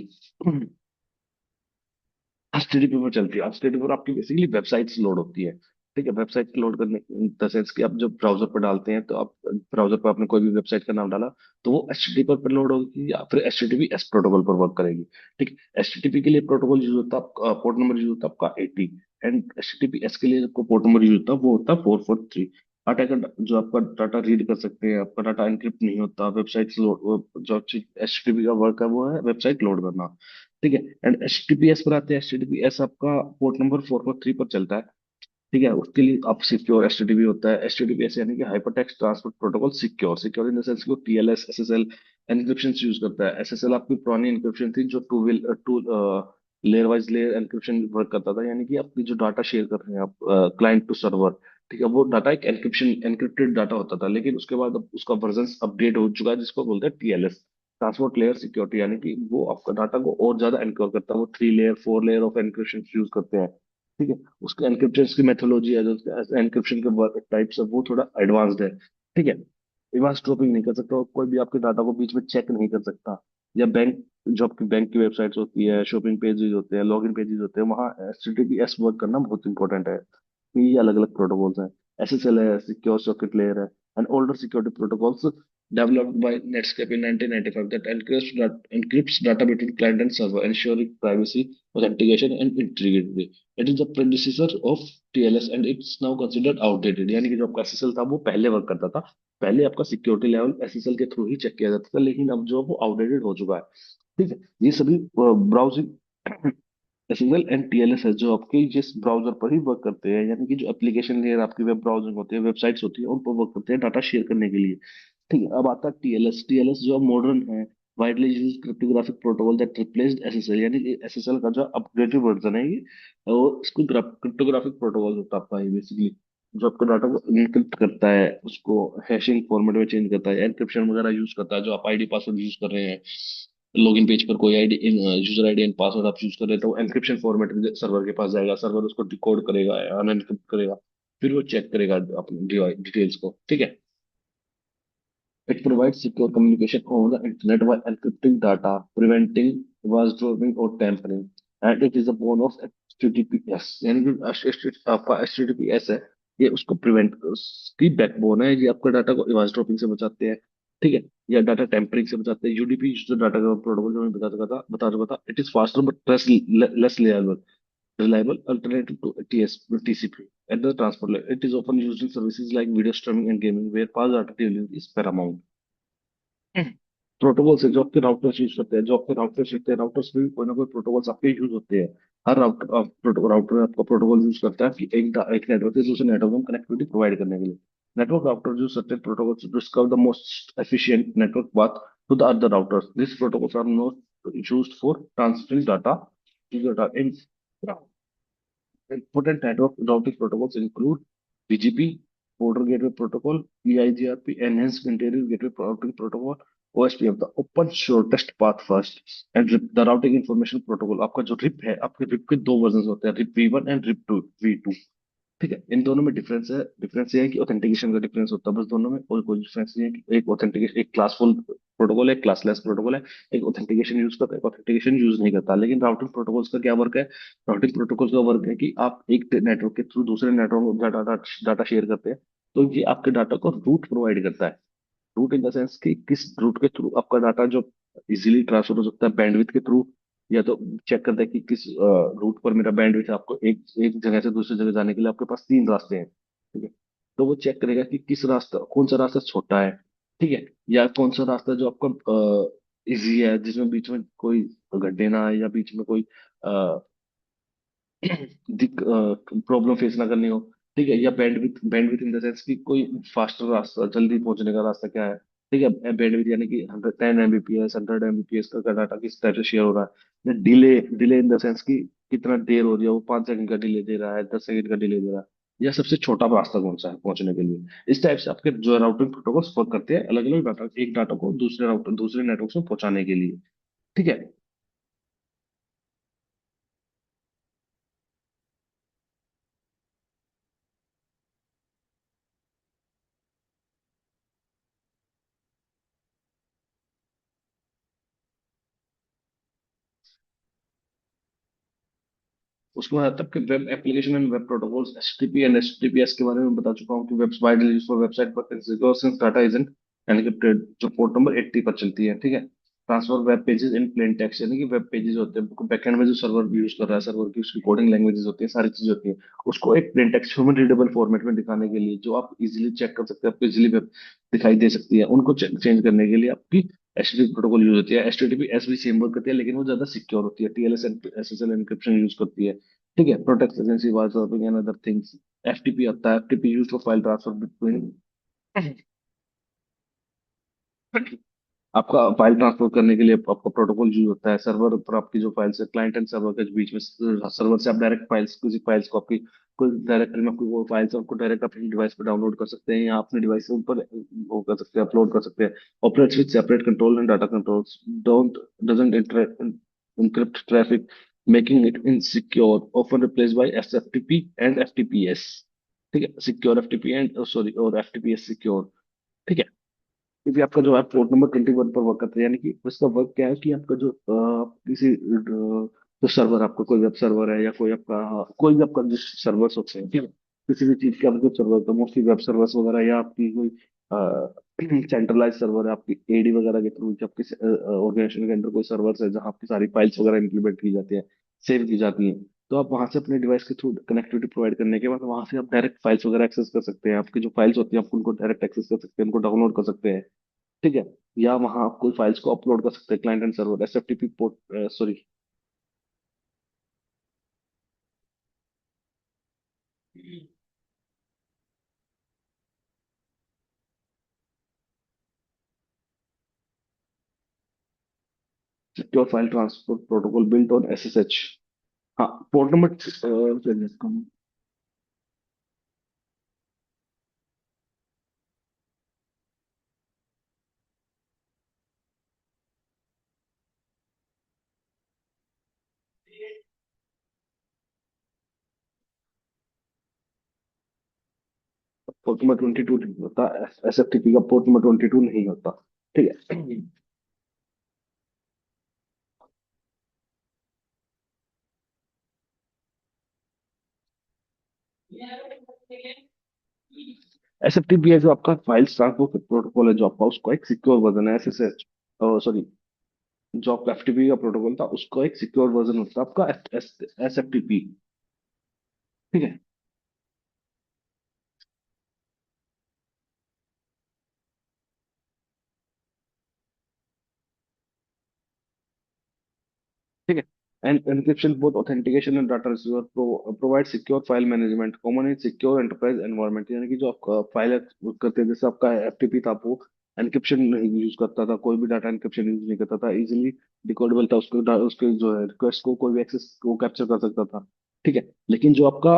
Speaker 1: एचटीटीपी पर चलती है। एचटीटीपी पर आपकी बेसिकली वेबसाइट्स लोड होती है। ठीक है, वेबसाइट लोड करने इन द सेंस कि आप जब ब्राउजर पर डालते हैं तो आप ब्राउजर पर आपने कोई भी वेबसाइट का नाम डाला तो वो एचटीटीपी पर लोड होगी या फिर एचटीटीपी एस प्रोटोकॉल पर वर्क करेगी। ठीक है, एचटीटीपी के लिए प्रोटोकॉल यूज होता है, पोर्ट नंबर यूज होता है आपका 80, एंड एचटीटीपी एस के लिए आपको पोर्ट नंबर यूज होता है वो होता है 443। डाटा का जो आपका डाटा रीड कर सकते हैं, आपका डाटा एनक्रिप्ट नहीं होता। वेबसाइट लोड, जो एचटीटीपी का वर्क है वो है वेबसाइट लोड करना। ठीक है, एंड एचटीटीपीएस पर आते हैं। एचटीटीपीएस आपका पोर्ट नंबर 443 पर चलता है। ठीक है, उसके लिए आप सिक्योर एचटीटीपी होता है। एचटीटीपीएस यानी कि hyper text transport protocol secure, secure in the sense कि वो टीएलएस एसएसएल एनक्रिप्शन यूज करता है। एसएसएल आपकी पुरानी एन्क्रिप्शन थी जो two layer wise layer encryption work करता था, यानी कि आपकी जो डाटा शेयर कर रहे हैं आप क्लाइंट टू सर्वर, ठीक है, वो डाटा एक एनक्रिप्शन एनक्रिप्टेड डाटा होता था। लेकिन उसके बाद अब उसका वर्जन अपडेट हो चुका है जिसको बोलते हैं टीएलएस, ट्रांसपोर्ट लेयर सिक्योरिटी, यानी कि वो आपका डाटा को और ज्यादा एनक्योर करता है। वो three layer four layer of encryption use करते हैं। ठीक है, उसके एनक्रिप्शन की मेथोलॉजी है, जो एनक्रिप्शन के टाइप्स है वो थोड़ा एडवांस्ड है। ठीक है, एडवांस ड्रॉपिंग नहीं कर सकता और कोई भी आपके डाटा को बीच में चेक नहीं कर सकता। या बैंक, जो आपकी बैंक की वेबसाइट्स होती है, शॉपिंग पेजेस होते हैं, लॉगिन पेजेस होते हैं, वहाँ एचटीटीपीएस वर्क करना बहुत इंपॉर्टेंट है। ये अलग अलग प्रोटोकॉल्स हैं। एसएसएल है, सिक्योर सॉकेट लेयर है, and older security protocols developed by Netscape in 1995 that encrypts data between client and server, ensuring privacy, authentication, and integrity. It is the predecessor of TLS and it's now considered outdated. यानी कि जो आपका एसएसएल था वो पहले वर्क करता था। पहले आपका सिक्योरिटी लेवल एसएसएल के थ्रू ही चेक किया जाता था, लेकिन अब जो वो आउटडेटेड हो चुका है। ठीक है, ये सभी ब्राउजिंग एसएसएल एंड टीएलएस है जो आपके जिस ब्राउजर पर ही वर्क करते हैं, यानी कि जो एप्लीकेशन लेयर आपकी वेब ब्राउजिंग होती है, वेबसाइट्स होती है, उन पर वर्क करते हैं डाटा शेयर करने के लिए। ठीक है, अब आता है टीएलएस। टीएलएस जो मॉडर्न है, widely used cryptographic protocol that replaced SSL, यानी कि एसएसएल का जो अपग्रेडेड वर्जन है ये, और इसको क्रिप्टोग्राफिक प्रोटोकॉल होता है आपका ये बेसिकली, जो आपका डाटा को इनक्रिप्ट करता है, उसको हैशिंग फॉर्मेट में चेंज करता है, एनक्रिप्शन वगैरह यूज करता है। जो आप आईडी पासवर्ड यूज कर रहे हैं, लॉगिन पेज पर कोई ID, user ID and password आप यूज कर रहे हैं, तो एनक्रिप्शन फॉर्मेट में सर्वर के पास जाएगा, सर्वर उसको डिकोड करेगा, अनएनक्रिप्ट करेगा, फिर वो चेक करेगा अपने डिटेल्स को। ठीक है, it provides secure communication over the internet while encrypting data, preventing eavesdropping or tampering. And it is a bone of HTTPS, यानी कि आपका HTTPS है, ये उसको प्रिवेंट, उसकी बैकबोन है, ये आपका डाटा को इवास्ड्रोपिंग से बचाते हैं। ठीक है, या डाटा टेम्परिंग से बचाते हैं। यूडीपी जो डाटा का प्रोटोकॉल जो मैं बता चुका था, it is faster but less reliable alternative to TCP at the transport layer. It is often used in services like video streaming and gaming, where fast data delivery is paramount. Protocol से जो आपके राउटर्स यूज करते हैं, जो आपके राउटर्स होते हैं, राउटर्स में भी कोई ना कोई प्रोटोकॉल्स आपके यूज होते हैं। हर राउटर राउटर आपका प्रोटोकॉल यूज करता है कि एक नेटवर्क से दूसरे नेटवर्क में कनेक्टिविटी प्रोवाइड करने के लिए। Network router use certain protocols to discover the most efficient network path to the other routers. These protocols are not used for transferring data in ground. Important network routing protocols include BGP, Border Gateway Protocol, EIGRP, Enhanced Interior Gateway Routing Protocol, OSPF, the open shortest path first, and RIP, the Routing Information Protocol। आपका जो RIP है, आपके RIP के दो वर्जन होते हैं, RIP V1 and RIP 2 V2। ठीक है, इन दोनों में डिफरेंस है, डिफरेंस ये है कि ऑथेंटिकेशन का डिफरेंस होता है बस दोनों में, और कोई डिफरेंस नहीं है कि एक ऑथेंटिकेशन, एक क्लासफुल प्रोटोकॉल है, एक क्लासलेस प्रोटोकॉल है। एक ऑथेंटिकेशन यूज करता है, एक ऑथेंटिकेशन यूज नहीं करता। लेकिन राउटिंग प्रोटोकॉल्स का क्या वर्क है? राउटिंग प्रोटोकॉल्स का वर्क है कि आप एक नेटवर्क के थ्रू दूसरे नेटवर्क में डाटा डाटा शेयर करते हैं, तो ये आपके डाटा को रूट प्रोवाइड करता है। रूट इन द सेंस कि किस रूट के थ्रू आपका डाटा जो इजीली ट्रांसफर हो सकता है, बैंडविड्थ के थ्रू, या तो चेक करता है कि किस रूट पर मेरा बैंडविड्थ है। आपको एक एक जगह से दूसरी जगह जाने के लिए आपके पास तीन रास्ते हैं। ठीक है, तो वो चेक करेगा कि किस रास्ता, कौन सा रास्ता छोटा है, ठीक है, या कौन सा रास्ता जो आपका इजी है, जिसमें बीच में कोई गड्ढे ना आए, या बीच में कोई दिक प्रॉब्लम फेस ना करनी हो। ठीक है, या बैंडविड्थ इन द सेंस कि कोई फास्टर रास्ता, जल्दी पहुंचने का रास्ता क्या है। ठीक है, बैंडविड्थ यानी कि 10 Mbps, 100 Mbps का डाटा किस टाइप से शेयर हो रहा है। Delay, delay in the sense कि कितना देर हो रही है, वो 5 सेकंड का डिले दे रहा है, 10 सेकंड का डिले दे रहा है, या सबसे छोटा रास्ता कौन सा है पहुंचने के लिए। इस टाइप से आपके जो राउटिंग प्रोटोकॉल्स वर्क करते हैं, अलग अलग डाटा, एक डाटा को दूसरे राउटर, दूसरे नेटवर्क में पहुंचाने के लिए। ठीक है, उसके बाद तक के web application and web protocols, HTTP and HTTPS के बारे में बता चुका हूँ कि web widely used for website पर सिंस डाटा इजंट एनक्रिप्टेड, जो पोर्ट नंबर 80 पर चलती है। ठीक है, transfer web pages in plain text, यानी कि वेब पेजेस होते हैं बैकएंड में जो सर्वर यूज कर रहा है, सर्वर की उसकी कोडिंग लैंग्वेजेस होती है, सारी चीजें होती है, उसको एक plain text human readable format में दिखाने के लिए, जो आप इजीली चेक कर सकते हैं, आपको इजीली वेब दिखाई दे सकती है, उनको चेंज करने के लिए आपकी एचटीटीपी प्रोटोकॉल यूज होती है। एचटीटीपी एस भी सेम वर्क करती है, लेकिन वो ज्यादा सिक्योर होती है, TLS and SSL encryption use करती है। ठीक है, protect agency wise and other things. FTP आता है, FTP use for file transfer between, आपका फाइल ट्रांसफर करने के लिए आपका प्रोटोकॉल यूज होता है। सर्वर पर आपकी जो फाइल्स है, क्लाइंट एंड सर्वर के बीच में, सर्वर से आप डायरेक्ट फाइल्स, किसी फाइल्स को आपकी कोई डायरेक्टरी में आपकी वो फाइल्स है, उनको डायरेक्ट अपनी डिवाइस पर डाउनलोड कर सकते हैं, या अपने डिवाइस से उन पर वो कर सकते हैं, अपलोड कर सकते हैं। Operates with separate control and data controls, don't doesn't encrypt traffic, making it insecure, often replaced by SFTP and FTPS। ठीक है, सिक्योर एफटीपी एंड सॉरी, और एफटीपीएस सिक्योर। ठीक है, क्योंकि आपका जो है पोर्ट नंबर 21 पर वर्क करता है, यानी कि उसका वर्क क्या है कि आपका जो किसी जो सर्वर, आपका कोई वेब सर्वर है, या कोई आपका कोई भी आपका जो सर्वर्स होते हैं, ठीक है, किसी भी चीज के आपके सर्वर, तो मोस्टली वेब सर्वर्स वगैरह, या आपकी कोई सेंट्रलाइज सर्वर है आपकी एडी वगैरह के थ्रू, जब किसी ऑर्गेनाइजेशन के अंदर कोई सर्वर्स है जहाँ आपकी सारी फाइल्स वगैरह इंप्लीमेंट की जाती है, सेव की जाती हैं, तो आप वहां से अपने डिवाइस के थ्रू कनेक्टिविटी प्रोवाइड करने के बाद वहां से आप डायरेक्ट फाइल्स वगैरह एक्सेस कर सकते हैं। आपकी जो फाइल्स होती हैं, आप उनको डायरेक्ट एक्सेस कर सकते हैं, उनको डाउनलोड कर सकते हैं। ठीक है, या वहां आप कोई फाइल्स को अपलोड कर सकते हैं, client and server, SFTP port, sorry, secure file transfer protocol built on SSH. हाँ, पोर्ट नंबर चलिए, 422 नहीं होता, एसएफटीपी का पोर्ट नंबर 22 नहीं होता। ठीक है। एसएफटीपी है जो आपका फाइल ट्रांसफर प्रोटोकॉल है, जो आपका उसको एक सिक्योर वर्जन है। एसएसएच, सॉरी, जो आपका एफटीपी का प्रोटोकॉल था उसको एक सिक्योर वर्जन होता है आपका एसएफटीपी। ठीक है। ठीक है। End encryption both authentication and data receiver provide secure file management common in secure enterprise environment. यानी कि जो आपका फाइल करते हैं, जैसे आपका एफटीपी था, वो एनक्रिप्शन नहीं यूज करता था, कोई भी डाटा एनक्रिप्शन यूज नहीं करता था, इजीली डिकोडेबल था, उसके जो है रिक्वेस्ट को कोई भी एक्सेस को कैप्चर कर सकता था। ठीक है। लेकिन जो आपका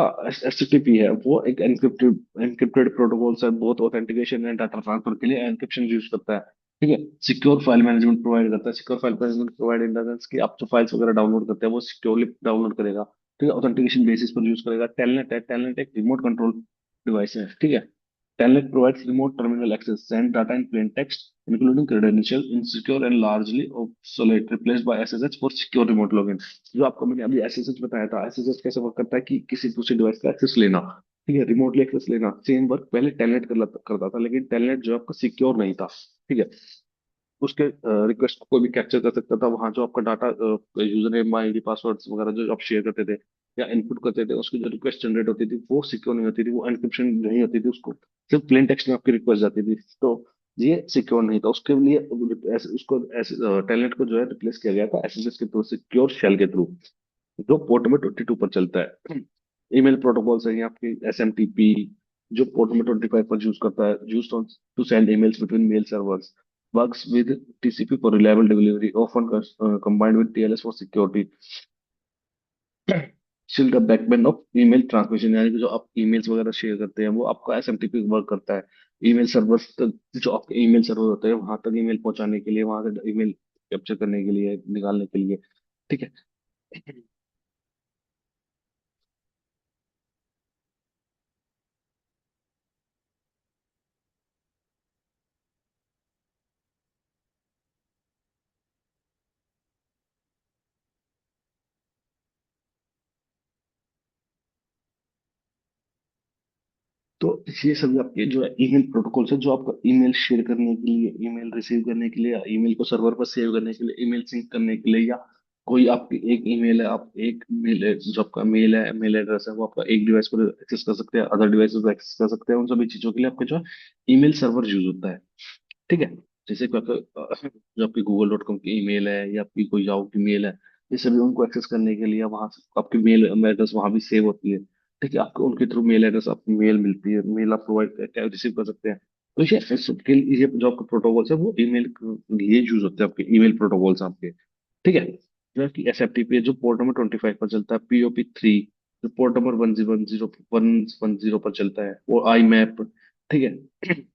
Speaker 1: एचटीटीपी है वो एक एनक्रिप्टेड एनक्रिप्टेड प्रोटोकॉल है, बहुत ऑथेंटिकेशन एंड डाटा ट्रांसफर के लिए एनक्रिप्शन यूज करता है। ठीक है। सिक्योर फाइल मैनेजमेंट प्रोवाइड करता है। Secure file management provide in the sense कि आप जो फाइल्स वगैरह डाउनलोड करते हैं वो सिक्योरली डाउनलोड करेगा। ठीक है। ऑथेंटिकेशन बेसिस पर यूज करेगा। टेलनेट है, टेलनेट एक रिमोट कंट्रोल डिवाइस है। ठीक है। Telnet provides remote terminal access, send data in plain text, including credentials, insecure and largely obsolete, replaced by SSH for secure remote login। जो आपको मैंने अभी एसएसएच बताया था, एसएसएच कैसे वर्क करता है कि किसी दूसरे डिवाइस का एक्सेस लेना, ठीक है, रिमोटली एक्सेस लेना, सेम वर्क पहले टेलनेट करता था, लेकिन टेलनेट जो आपका सिक्योर नहीं था। ठीक है। उसके रिक्वेस्ट को कोई भी कैप्चर कर सकता था। वहां जो आपका data, user name, ID, passwords वगैरह जो आप शेयर करते थे या इनपुट करते थे, उसकी जो रिक्वेस्ट जनरेट होती थी वो सिक्योर नहीं होती थी, वो एनक्रिप्शन नहीं होती थी, उसको सिर्फ प्लेन टेक्स्ट में आपकी रिक्वेस्ट जाती थी। तो ये सिक्योर नहीं था। उसके लिए उसको टेलनेट को जो है रिप्लेस किया गया था एसएसएच के थ्रू, सिक्योर शेल के थ्रू, जो पोर्ट नंबर 22 पर चलता है। ईमेल प्रोटोकॉल है ये आपकी एसएमटीपी, जो पोर्ट नंबर 25 पर यूज करता है, used on to send emails between mail servers, works with TCP for reliable delivery, often combined with TLS for security, shield the backbone of email transmission. यानी कि जो आप ईमेल्स वगैरह शेयर करते हैं वो आपका एसएमटीपी वर्क करता है। ईमेल सर्वर तक, जो आपके ईमेल सर्वर होते हैं वहां तक ईमेल पहुंचाने के लिए, वहां से ईमेल कैप्चर करने के लिए, निकालने के लिए। ठीक है। तो ये सभी आपके जो है ईमेल प्रोटोकॉल्स है, जो आपका ईमेल शेयर करने के लिए, ईमेल रिसीव करने के लिए, या ईमेल को सर्वर पर सेव करने के लिए, ईमेल सिंक करने के लिए, या कोई आपकी एक ईमेल है, आप एक मेल है, जो आपका मेल है, मेल एड्रेस है, वो आपका एक डिवाइस पर एक्सेस कर सकते हैं, अदर डिवाइस पर एक्सेस कर सकते हैं। उन सभी चीजों के लिए आपका जो है ईमेल सर्वर यूज होता है। ठीक है। जैसे कि आपका जो आपकी गूगल.com की ईमेल है या आपकी कोई याहू की मेल है, ये सभी उनको एक्सेस करने के लिए वहां से आपकी मेल एड्रेस वहां भी सेव होती है। ठीक है। आपको उनके थ्रू मेल एड्रेस, आपको मेल मिलती है, मेल आप प्रोवाइड रिसीव कर सकते हैं। तो ये सबके लिए ये जो आपका प्रोटोकॉल्स है वो ईमेल लिए यूज होते हैं, आपके ईमेल प्रोटोकॉल्स आपके। ठीक है। जो है कि एसएफटीपी जो पोर्ट नंबर 25 पर चलता है, पीओपी 3 जो पोर्ट नंबर 110 पर चलता है, वो आई मैप। ठीक है।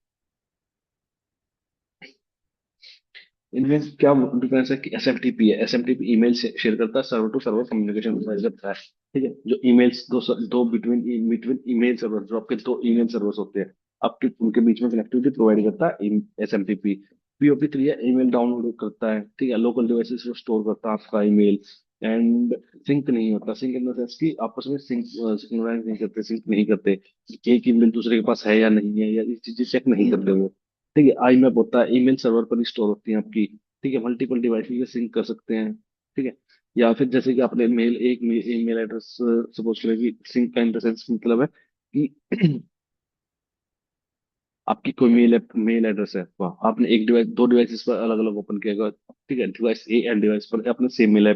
Speaker 1: इनमें क्या डिफरेंस है कि एसएमटीपी है, एसएमटीपी ईमेल से शेयर करता है, server to server communication provide करता है। ठीक है। जो ईमेल्स दो बिटवीन बिटवीन ईमेल सर्वर, जो आपके दो ईमेल सर्वर्स होते हैं, आपके उनके बीच में कनेक्टिविटी प्रोवाइड करता है एसएमटीपी। पीओपी 3 है, ईमेल डाउनलोड करता है। ठीक है। लोकल डिवाइसेस से स्टोर करता है आपका ईमेल। एंड सिंक नहीं होता, सिंक इन द सेंस कि आपस में सिंक्रोनाइज नहीं करते, सिंक नहीं करते, एक ईमेल दूसरे के पास है या नहीं है, या ये चीजें चेक नहीं करते वो। ठीक है। आई मैप होता है, ईमेल सर्वर पर स्टोर होती है आपकी। ठीक है। मल्टीपल डिवाइस में सिंक कर सकते हैं। ठीक है। या फिर जैसे कि आपने मेल एक ईमेल एड्रेस सपोज करें कि सिंक का इन द सेंस मतलब है कि आपकी कोई मेल एड्रेस है, वाह, आपने एक डिवाइस, दो डिवाइसेस पर अलग अलग ओपन किया गया। ठीक है। डिवाइस ए एंड डिवाइस पर अपने सेम मेल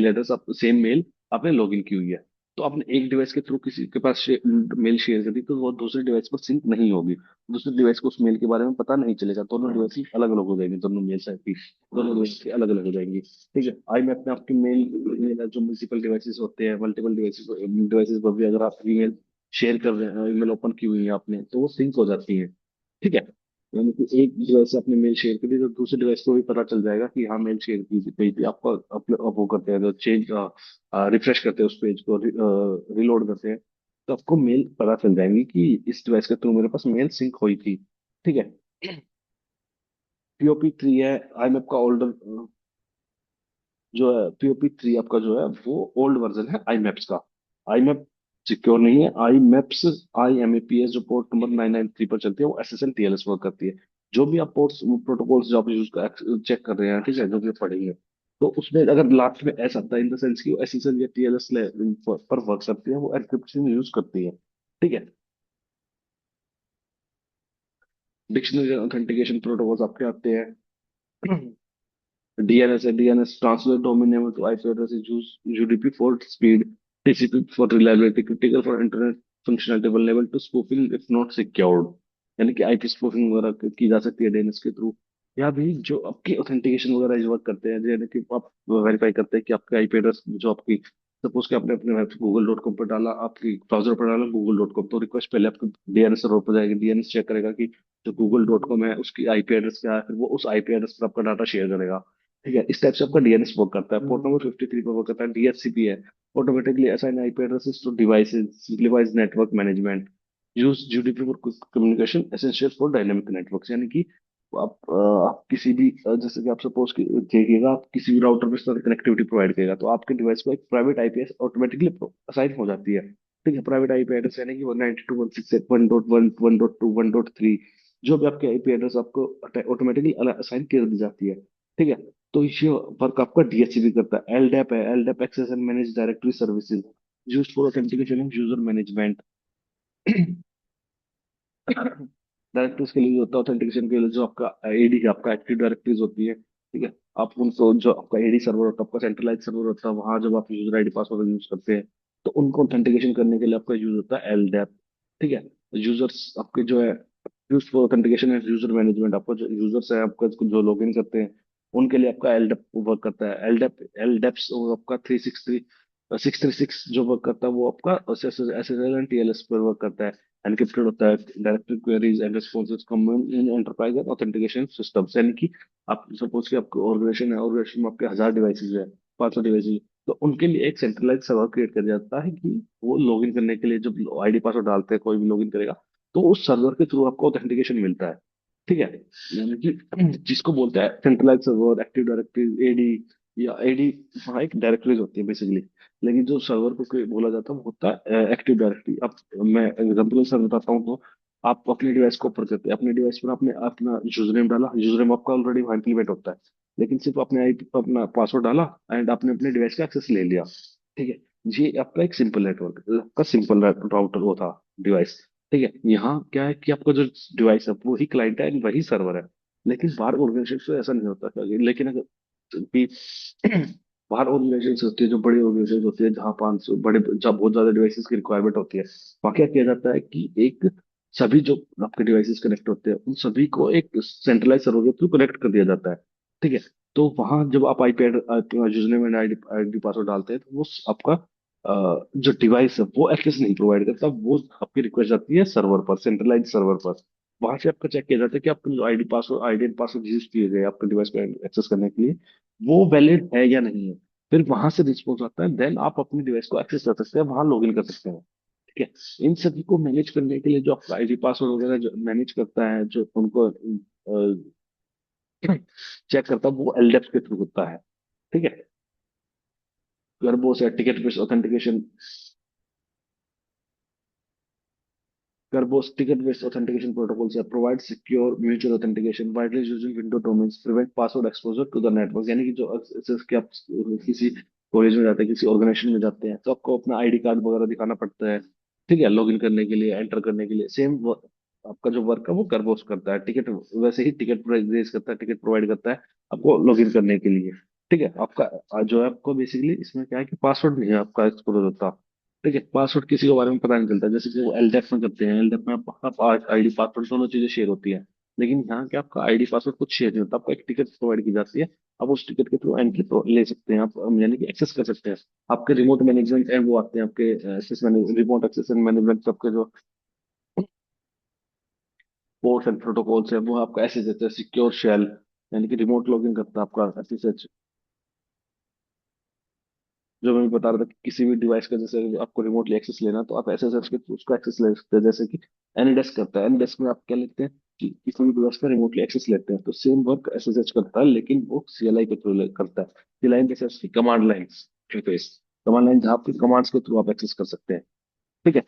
Speaker 1: एड्रेस, आप सेम मेल आपने लॉग इन की हुई है। तो आपने एक डिवाइस के थ्रू किसी के पास मेल शेयर कर दी, तो वो दूसरे डिवाइस पर सिंक नहीं होगी। दूसरे डिवाइस को उस मेल के बारे में पता नहीं चलेगा। दोनों डिवाइस अलग अलग हो जाएंगे, दोनों मेल आईपी दोनों डिवाइस अलग अलग हो जाएंगी। ठीक है, आई मैप में आपकी मेल मेल जो मल्टीपल डिवाइसेस होते हैं, मल्टीपल डिवाइसेस डिवाइसेस पर भी अगर आप ईमेल शेयर कर रहे हैं, ईमेल ओपन की हुई है आपने, तो वो सिंक हो जाती है। ठीक है, यानी कि एक डिवाइस से आपने मेल शेयर करी तो दूसरे डिवाइस को भी पता चल जाएगा कि हाँ मेल शेयर की गई थी। आपको आप वो करते हैं, जो चेंज रिफ्रेश करते हैं उस पेज को, रिलोड करते हैं, तो आपको मेल पता चल जाएंगी कि इस डिवाइस के थ्रू मेरे पास मेल सिंक हुई थी। ठीक है, पीओपी 3 है आईमैप का ओल्डर, जो है पीओपी 3 आपका जो है वो ओल्ड वर्जन है आईमैप्स का। आईमैप सिक्योर नहीं है। आई मैप्स IMAPS जो पोर्ट नंबर 993 पर चलती है, वो SSL TLS वर्क करती है। जो भी आप पोर्ट्स प्रोटोकॉल्स जो आप यूज कर चेक कर रहे हैं, ठीक है, जो भी आप पढ़ेंगे, तो उसमें अगर लास्ट में एस आता है, इन द सेंस की वो SSL या TLS पर वर्क करती है, वो एन्क्रिप्शन यूज करती है। ठीक है, डिक्शनरी ऑथेंटिकेशन प्रोटोकॉल्स आपके आते हैं। DNS है, DNS translate domain name to IP address is use, UDP for speed, TCP for reliability, critical for internet functionality, vulnerable to spoofing if not secured. यानी कि आईपी स्पूफिंग वगैरह की जा सकती है DNS के थ्रू। या भी जो आपकी ऑथेंटिकेशन वगैरह वर्क करते हैं, यानी कि आप वेरीफाई करते हैं कि आपका आईपी एड्रेस जो आपकी, सपोज कि आपने अपने वेब google.com पर डाला, आपकी ब्राउजर पर डाला google.com, तो रिक्वेस्ट पहले आपके DNS सर्वर पर जाएगी। DNS चेक करेगा कि जो google.com है उसकी आईपी एड्रेस क्या है, फिर वो उस आईपी एड्रेस पर आपका डाटा शेयर करेगा। ठीक है, इस टाइप से आपका DNS वर्क करता है। पोर्ट नंबर 53 पर वर्क करता है। DHCP है, automatically assign IP addresses to devices, simplifies network management, use UDP for communication essential for dynamic networks. यानी कि आप किसी भी जैसे कि आप सपोज देखिएगा, आप किसी भी राउटर पे साथ कनेक्टिविटी प्रोवाइड करेगा, तो आपके डिवाइस को एक प्राइवेट आईपी ऑटोमेटिकली असाइन हो जाती है। ठीक है, प्राइवेट आईपी एड्रेस यानी कि 192.168.1.1.1.3, जो भी आपके आईपी एड्रेस आपको ऑटोमेटिकली असाइन कर दी जाती है। ठीक है, तो ये वर्क आपका DHCP करता है। LDAP है, LDAP access and manage directory services, used for authentication and user management. Directories के लिए होता है, ऑथेंटिकेशन के लिए जो आपका AD है, आपका एक्टिव डायरेक्टरीज होती है। ठीक है, आप उनको, जो आपका AD सर्वर होता है, आपका सेंट्रलाइज सर्वर होता है, वहां जब आप यूजर आईडी पासवर्ड यूज करते हैं, तो उनको ऑथेंटिकेशन करने के लिए आपका यूज होता है LDAP। ठीक है, यूजर्स आपके जो है, use for authentication and user management, आपका जो यूजर्स है आपका जो लॉग इन करते हैं, उनके लिए आपका LDAP वर्क करता है। LDAP आपका 636 जो वर्क करता है, वो आपका SSL एंड TLS पर वर्क करता है। एनक्रिप्टेड होता है, directory queries and responses common in enterprise and authentication systems. यानी कि आप सपोज कि आपकी ऑर्गेनाइजेशन है, ऑर्गेनाइजेशन में आपके 1000 डिवाइसेज है, 500 डिवाइसेज, तो उनके लिए एक सेंट्रलाइज सर्वर क्रिएट कर जाता है कि वो लॉग इन करने के लिए जब आईडी पासवर्ड डालते हैं, कोई भी लॉग इन करेगा, तो उस सर्वर के थ्रू आपको ऑथेंटिकेशन मिलता है। ठीक है, यानी कि जिसको बोलते हैं centralize server, active directory, AD, या AD, हाँ एक डायरेक्टरीज होती है बेसिकली। लेकिन जो सर्वर को बोला जाता है वो होता है एक्टिव डायरेक्टरी। अब मैं एग्जाम्पल के साथ बताता हूँ, तो आप अपने डिवाइस को ओपन करते हैं, अपने डिवाइस पर आपने अपना यूजर नेम डाला, यूजर नेम आपका ऑलरेडी वहाँ इंप्लीमेंट होता है, लेकिन सिर्फ आपने अपना पासवर्ड डाला एंड आपने अपने डिवाइस का एक्सेस ले लिया। ठीक है, ये आपका एक सिंपल नेटवर्क का सिंपल राउटर वो था, डिवाइस। ठीक है, यहाँ क्या है कि आपका जो डिवाइस है वो ही क्लाइंट है and वही सर्वर है। लेकिन बाहर ऑर्गेनाइजेशन से ऐसा नहीं होता। लेकिन अगर भी बाहर ऑर्गेनाइजेशन होती है, जो बड़ी ऑर्गेनाइजेशन होती है, जहाँ 500 बड़े, जहाँ बहुत ज्यादा डिवाइसेस की रिक्वायरमेंट होती है, वहाँ क्या किया जाता है कि एक सभी जो आपके डिवाइसेस कनेक्ट होते हैं, उन सभी को एक सेंट्रलाइज सर्वर के थ्रू कनेक्ट कर दिया जाता है। ठीक है, तो वहाँ जब आप IP username and ID password डालते हैं, तो वो आपका जो डिवाइस है वो एक्सेस नहीं प्रोवाइड करता, वो आपकी रिक्वेस्ट जाती है सर्वर पर, सेंट्रलाइज सर्वर पर। वहां से आपका चेक किया जाता है कि आपके जो आईडी पासवर्ड यूज किए गए आपके डिवाइस को एक्सेस करने के लिए, वो वैलिड है या नहीं है। फिर वहां से रिस्पॉन्स आता है, देन आप अपने डिवाइस को एक्सेस कर सकते हैं, वहां लॉग इन कर सकते हैं। ठीक है, इन सभी को मैनेज करने के लिए जो आपका आईडी पासवर्ड वगैरह जो मैनेज करता है, जो उनको चेक करता है, वो LDAP के थ्रू होता है। ठीक है, गर्बोस है, ticket based authentication, Verbose ticket-based authentication protocols provide secure mutual authentication, widely used in window domains, prevent password exposure to the network। यानी कि जो जैसे कि आप किसी कॉलेज में जाते हैं, किसी ऑर्गेनाइजेशन में जाते हैं, तो आपको अपना आईडी कार्ड वगैरह दिखाना पड़ता है। ठीक है, लॉगिन करने के लिए, एंटर करने के लिए, सेम आपका जो वर्क है वो कर्बोस करता है। टिकट वैसे ही टिकट रेज करता है, टिकट प्रोवाइड करता है आपको लॉगिन करने के लिए। ठीक है, आपका जो है, आपको बेसिकली इसमें क्या है कि पासवर्ड नहीं है आपका एक्सपोज होता। ठीक है, पासवर्ड किसी को बारे में पता नहीं चलता, जैसे कि वो एलडेफ में करते हैं, एलडेफ में आपका आईडी पासवर्ड दोनों चीजें शेयर होती है। लेकिन यहाँ क्या आपका आईडी पासवर्ड कुछ शेयर नहीं होता, आपको एक टिकट प्रोवाइड की जाती है। आप उस टिकट के थ्रू एंट्री ले सकते हैं, आप यानी कि एक्सेस कर सकते हैं। आपके रिमोट मैनेजमेंट एंड वो आते हैं, आपके access remote access and management, आपके जो पोर्ट्स एंड प्रोटोकॉल्स है वो आपका ऐसे देते हैं सिक्योर शेल, यानी कि रिमोट लॉगिन करता है आपका ऐसे। जो मैं बता रहा था कि किसी भी डिवाइस का जैसे आपको रिमोटली एक्सेस लेना, तो आप ऐसे सर्च करके उसका एक्सेस ले सकते हैं, जैसे कि एनीडेस्क करता है। एनीडेस्क में आप क्या लेते हैं कि किसी भी डिवाइस का रिमोटली एक्सेस लेते हैं, तो सेम वर्क एसएसएच करता है, लेकिन वो सीएलआई के थ्रू करता है। सीएलआई जैसे उसकी command line interface, command line जहाँ आपकी कमांड्स के थ्रू आप एक्सेस कर सकते हैं। ठीक है।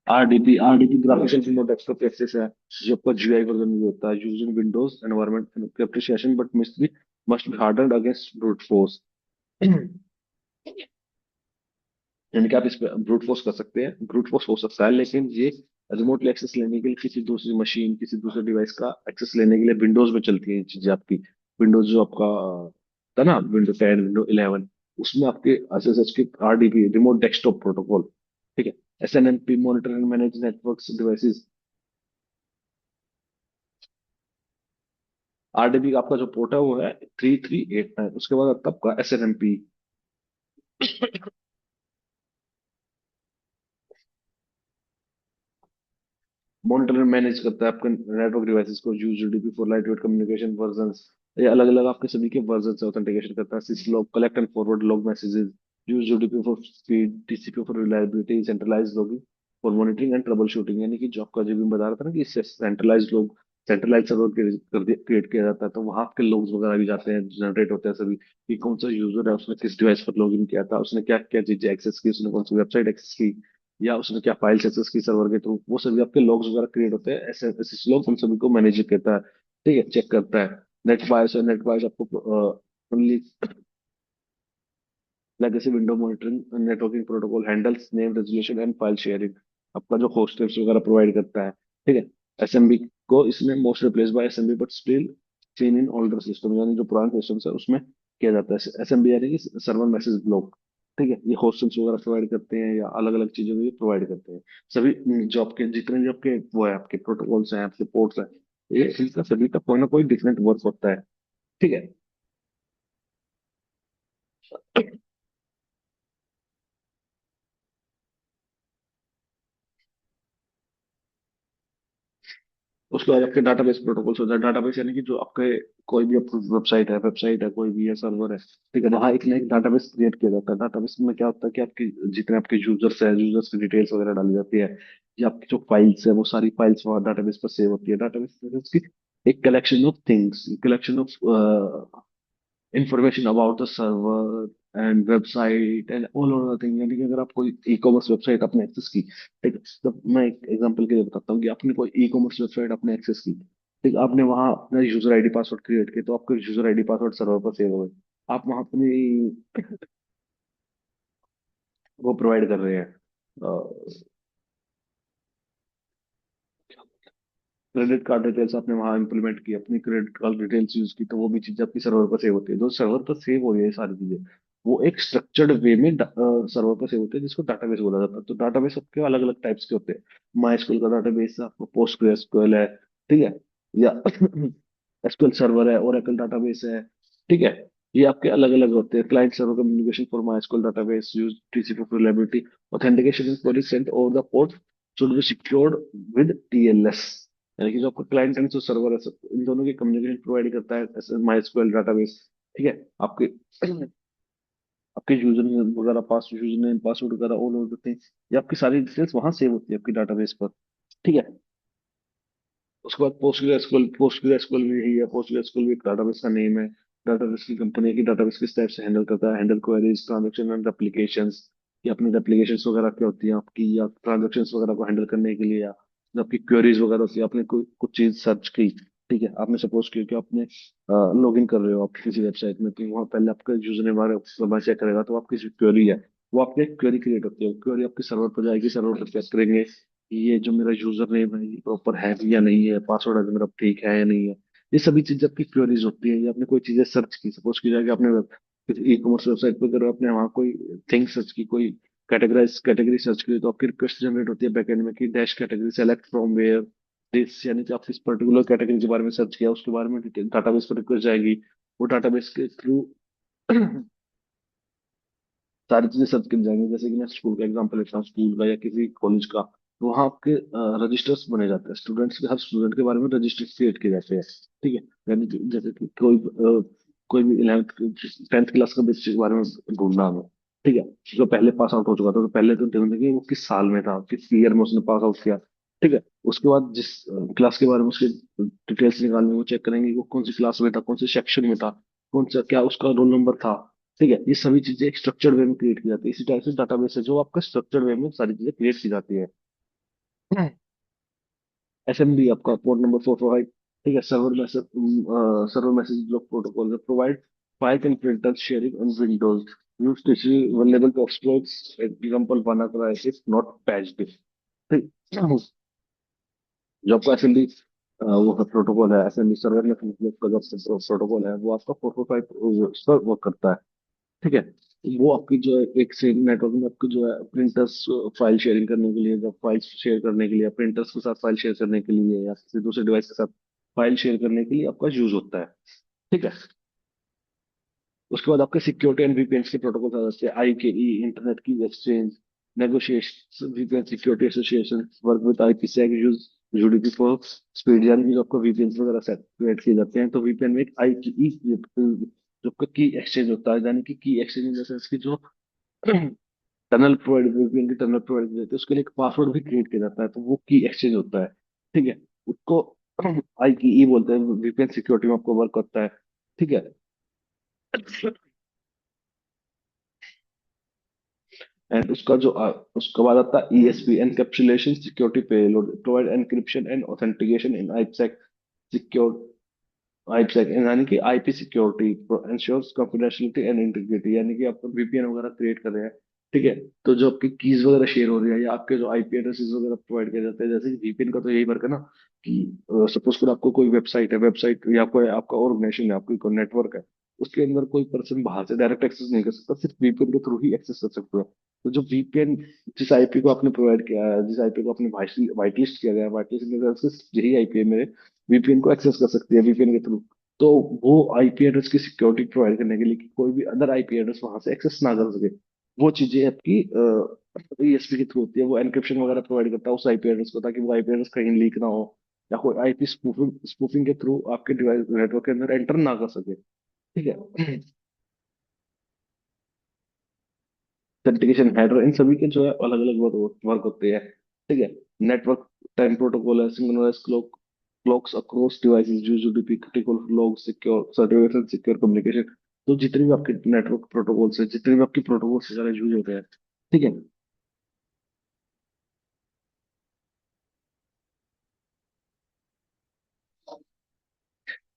Speaker 1: RDP, RDP graphical remote desktop access है, जो आपका जीआई वर्जन में होता है, using Windows environment appreciation but must be harden against brute force. यानी कि आप इस पे ब्रूट फोर्स कर सकते हैं, ब्रूट फोर्स हो सकता है, लेकिन ये रिमोटली एक्सेस लेने के लिए किसी दूसरी मशीन, किसी दूसरे डिवाइस का एक्सेस लेने के लिए विंडोज में चलती है ये चीजें आपकी। विंडोज जो आपका था ना, विंडो 10, विंडो 11, उसमें आपके एसएसएच के आरडीपी, रिमोट डेस्कटॉप प्रोटोकॉल, ठीक है, SNMP, monitor and manage networks devices. RDP का आपका जो पोर्ट है वो है 3389, उसके बाद आता है आपका एसएनएमपी। मॉनिटर मैनेज करता है आपके नेटवर्क डिवाइसेस को, use UDP for light weight communication versions. ये अलग अलग आपके सभी के वर्जन से ऑथेंटिकेशन करता है। Syslog collect and forward log messages, use UDP for speed, TCP for reliability, centralize logging for monitoring and troubleshooting. यानी कि जो आपका, जो भी बता रहा था ना कि centralize log, centralize server create किया जाता है, तो वहां आपके लॉग्स वगैरह भी जाते हैं, जनरेट होते हैं सभी, कि कौन सा यूजर है, उसने किस डिवाइस पर लॉग इन किया था, उसने क्या क्या चीजें एक्सेस की, उसने कौन सी वेबसाइट एक्सेस की, या उसने क्या फाइल एक्सेस की सर्वर के थ्रू, वो सभी आपके लॉग्स वगैरह क्रिएट होते हैं। ऐसे ऐसे लॉग उन सभी को मैनेज करता है, ठीक है, चेक करता है। नेट बायस है, नेट बायस आपको only legacy window monitoring networking protocol handles name resolution and file sharing, आपका जो होस्टेस वगैरह प्रोवाइड करता है। ठीक है। एसएमबी को इसमें most replace by SMB but still seen in older system, यानी जो पुराने सिस्टम है उसमें किया जाता है एसएमबी, यानी कि सर्वर मैसेज ब्लॉक। ठीक है, ये होस्टिंग्स वगैरह प्रोवाइड करते हैं, या अलग अलग चीजें भी प्रोवाइड करते हैं। सभी जो आपके जितने भी आपके वो है, आपके प्रोटोकॉल्स हैं, आपके पोर्ट्स हैं, ये इनका सभी का कोई ना कोई डिफरेंट वर्क होता है। ठीक है। उसके बाद आपके डाटाबेस प्रोटोकॉल्स होता है। डाटाबेस यानी कि जो आपके कोई भी आपकी वेबसाइट है, कोई भी है, सर्वर है, ठीक है, वहाँ एक ना एक डाटाबेस क्रिएट किया जाता है। डाटाबेस में क्या होता है कि आपके जितने आपके यूजर्स है, यूजर्स की डिटेल्स वगैरह डाली जाती है, या आपकी जो फाइल्स है वो सारी फाइल्स वहाँ डाटाबेस पर सेव होती है। डाटाबेस की एक collection of things, collection of information about the server and website and all over thing. यानी कि अगर आप कोई ई कॉमर्स वेबसाइट आपने एक्सेस की, ठीक है, तो मैं एक एग्जांपल के लिए बताता हूँ कि आपने कोई ई कॉमर्स वेबसाइट आपने एक्सेस की, ठीक, आपने वहाँ अपना यूजर आईडी पासवर्ड क्रिएट किया, तो आपके यूजर आईडी पासवर्ड सर्वर पर सेव हो गए। आप वहाँ अपनी वो प्रोवाइड कर रहे हैं, क्रेडिट कार्ड डिटेल्स आपने वहां इंप्लीमेंट की, अपनी क्रेडिट कार्ड डिटेल्स यूज की, तो वो भी चीजें आपकी सर्वर पर सेव होती है। जो सर्वर पर सेव हो रही है ये सारी चीजें, वो एक स्ट्रक्चर्ड वे में सर्वर पर सेव होते हैं, जिसको डाटाबेस बोला जाता है। तो डाटाबेस सबके अलग अलग टाइप्स के होते हैं। माई एसक्यूएल का डाटाबेस है, आपको पोस्ट एसक्यूएल है, ठीक है, या एसक्यूएल सर्वर है, ओरेकल डाटाबेस है, ठीक है। ये आपके अलग अलग होते हैं। Client server communication for MySQL database use TCP for reliability, authentication is query sent over the port should be secured with TLS. यानी कि जो आपका क्लाइंट एंड जो सर्वर है, इन दोनों की कम्युनिकेशन प्रोवाइड करता है माइस्क्वेल डाटाबेस। ठीक है। आपके आपके यूजर नेम वगैरह, यूजर नेम पासवर्ड वगैरह ऑल ओवर थिंग, ये आपकी सारी डिटेल्स वहां सेव होती है आपकी डाटाबेस पर। ठीक है। उसके बाद पोस्टग्रेसक्यूएल, पोस्टग्रेसक्यूएल भी यही है। पोस्टग्रेसक्यूएल भी एक डाटाबेस का नेम है। डाटाबेस की कंपनी है कि डाटाबेस किस टाइप से हैंडल करता है, handle queries, transaction and applications, कि अपनी एप्लीकेशंस वगैरह क्या होती हैं आपकी, या ट्रांजेक्शन्स वगैरह को हैंडल करने के लिए, या जो आपकी क्वेरीज वगैरह होती है, आपने कोई कुछ चीज सर्च की, ठीक है, आपने सपोज किया कि आपने लॉग इन कर रहे हो आप किसी वेबसाइट में, तो वहाँ पहले आपका यूजर नेम वगैरह चेक करेगा, तो आपकी जो क्वेरी है वो आपकी एक क्वेरी क्रिएट होती है। क्वेरी आपके सर्वर पर जाएगी, सर्वर पर चेक करेंगे ये जो मेरा यूजर नेम है ये प्रॉपर है भी या नहीं है, पासवर्ड है जो मेरा ठीक है या नहीं है। ये सभी चीजें आपकी क्वेरीज होती है। या आपने कोई चीजें सर्च की, सपोज की जाए कि आपने ई कॉमर्स वेबसाइट पर, अगर आपने वहाँ कोई थिंग सर्च की, कोई कैटेगराइज कैटेगरी सर्च करिए तो आपकी रिक्वेस्ट जनरेट होती है बैकएंड में कि dash category select from where this, यानी कि आप इस पर्टिकुलर कैटेगरी के बारे में सर्च किया, उसके बारे में डिटेल डाटाबेस पर रिक्वेस्ट जाएगी। वो डाटाबेस के थ्रू सारी चीजें सर्च की जाएंगी। जैसे कि मैं स्कूल का एग्जांपल लेता हूँ, स्कूल का या किसी कॉलेज का, तो वहाँ आपके रजिस्टर्स बने जाते हैं, स्टूडेंट्स के, हर स्टूडेंट के बारे में रजिस्टर क्रिएट किए जाते हैं। ठीक है, यानी कि जैसे कि कोई भी 11th 10th क्लास का बच्चे के बारे में ढूंढना हमें, ठीक है, जो पहले पास आउट हो चुका था, तो पहले तो ढूंढेंगे कि वो किस साल में था, किस ईयर में उसने पास आउट किया। ठीक है, उसके बाद जिस क्लास के बारे में उसके डिटेल्स निकालनी, वो चेक करेंगे कि वो कौन सी क्लास में था, कौन से सेक्शन में था, कौन सा क्या उसका रोल नंबर था। ठीक है, ये सभी चीजें एक स्ट्रक्चर्ड वे में क्रिएट की जाती है। इसी टाइप से डाटाबेस है जो आपका स्ट्रक्चर्ड वे में सारी चीजें क्रिएट की जाती है। एसएमबी आपका पोर्ट नंबर 445। ठीक है, server message block protocol provide file and printer sharing on Windows use to vulnerable to exploits, example WannaCry if not patched। ठीक, जो आपका एसएमबी वो प्रोटोकॉल है, एसएमबी सर्वर में का जो प्रोटोकॉल है वो आपका 445 पर वर्क करता है। ठीक है, वो आपकी जो है एक से नेटवर्क में आपकी जो है प्रिंटर्स फाइल शेयरिंग करने के लिए, जब फाइल शेयर करने के लिए, प्रिंटर्स के साथ फाइल शेयर करने के लिए, या किसी दूसरे डिवाइस के साथ फाइल शेयर करने के लिए आपका यूज होता है। ठीक है, उसके बाद आपके सिक्योरिटी एंड वीपीएन के प्रोटोकॉल आ जाते हैं, IKE इंटरनेट की exchange negotiation, VPN security association work with IPsec use UDP for speed, यानी कि जो आपको वीपीएन वगैरह सेट क्रिएट किए जाते हैं, तो वीपीएन में एक IKE जो आपका की एक्सचेंज होता है, यानी कि की एक्सचेंज इन द सेंस की जो टनल प्रोवाइड, वीपीएन की टनल प्रोवाइड की जाती है, उसके लिए एक पासवर्ड भी क्रिएट किया जाता है, तो वो की एक्सचेंज होता है। ठीक है, उसको IKE बोलते हैं, वीपीएन सिक्योरिटी में आपको वर्क करता है। ठीक है, एंड उसके बाद आता है ESP encapsulation security payload provide encryption and authentication in IPsec secure IPsec, यानी कि IP security ensures confidentiality and integrity, यानी कि आप वीपीएन वगैरह क्रिएट कर रहे हैं। ठीक है, तो जो आपकी कीज वगैरह शेयर हो रही है, या आपके जो आईपी एड्रेसेस वगैरह प्रोवाइड किए जाते हैं, जैसे कि वीपीएन का तो यही वर्क है ना, कि सपोज करो आपको कोई वेबसाइट है, वेबसाइट या कोई आपका ऑर्गेनाइजेशन है, आपकी कोई नेटवर्क है, उसके अंदर कोई पर्सन बाहर से डायरेक्ट एक्सेस नहीं कर सकता, सिर्फ वीपीएन के थ्रू ही एक्सेस कर सकते हैं। तो जो वीपीएन, जिस आईपी को आपने प्रोवाइड किया है, जिस आईपी को आपने वाइट लिस्ट किया गया है, वाइट लिस्ट यही आईपी मेरे वीपीएन को एक्सेस कर सकती है वीपीएन के थ्रू। तो वो आईपी एड्रेस की सिक्योरिटी प्रोवाइड करने के लिए कि कोई भी अदर आईपी एड्रेस वहां से एक्सेस ना कर सके, वो चीजें आपकी ESP के थ्रू होती है। वो एनक्रिप्शन वगैरह प्रोवाइड करता है उस आईपी एड्रेस को, ताकि वो आईपी एड्रेस कहीं लीक ना हो, या कोई आईपी स्पूफिंग के थ्रू आपके डिवाइस नेटवर्क के अंदर एंटर ना कर सके। ठीक है, ऑथेंटिकेशन हेडर, इन सभी के जो है अलग अलग वर्क होते हैं। ठीक है, नेटवर्क टाइम प्रोटोकॉल है, synchronize clocks across devices use UDP critical log secure certification secure communication. तो जितने भी आपके नेटवर्क प्रोटोकॉल्स है, जितने भी आपके प्रोटोकॉल्स वगैरह यूज होते हैं, ठीक है,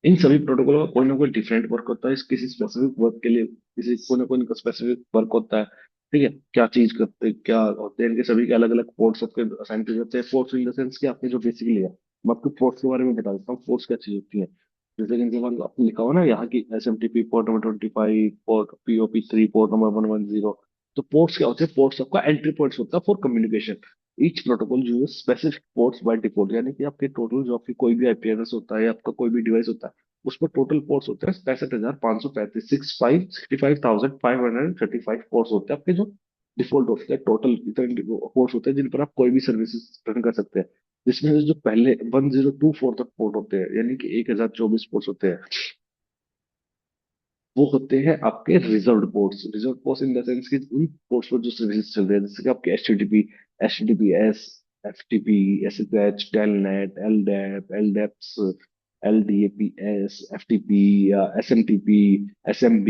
Speaker 1: इन सभी प्रोटोकॉल का कोई ना कोई डिफरेंट वर्क होता है, किसी स्पेसिफिक वर्क के लिए किसी कोई ना कोई स्पेसिफिक वर्क होता है। ठीक है, क्या चीज करते हैं, क्या होते हैं, इनके सभी के अलग अलग पोर्ट्स सबके असाइन किए जाते हैं। पोर्ट्स इन द सेंस कि आपने जो बेसिकली है, मैं आपको पोर्ट्स के बारे में बता देता हूँ, पोर्ट्स क्या चीज होती है। जैसे कि इनके बारे में आपने लिखा हुआ ना यहाँ की SMTP port number 25, port POP3 port number 110। तो पोर्ट्स क्या होते हैं? पोर्ट्स आपका एंट्री पॉइंट्स होता है for communication. Each protocol use specific ports by default, यानी कि आपके टोटल जो आपकी कोई भी आईपी एड्रेस होता है, आपका कोई भी डिवाइस होता है, उस पर टोटल पोर्ट्स होते हैं 65,535, 65,535 पोर्ट्स होते हैं आपके, जो डिफॉल्ट होते हैं। टोटल इतने पोर्ट्स होते हैं जिन पर आप कोई भी सर्विसेज रन कर सकते हैं, जिसमें से जो पहले 1024 तक पोर्ट होते हैं, यानी कि 1024 पोर्ट्स होते हैं, वो होते हैं आपके reserved ports. Reserve ports in the sense कि उन पोर्ट्स पर जो सर्विसेज चल रहे हैं, जैसे कि आपके HTTPS, FTP, SSH, telnet, LDAP, LDAPS, LDAPS, FTP या SMTP, SMB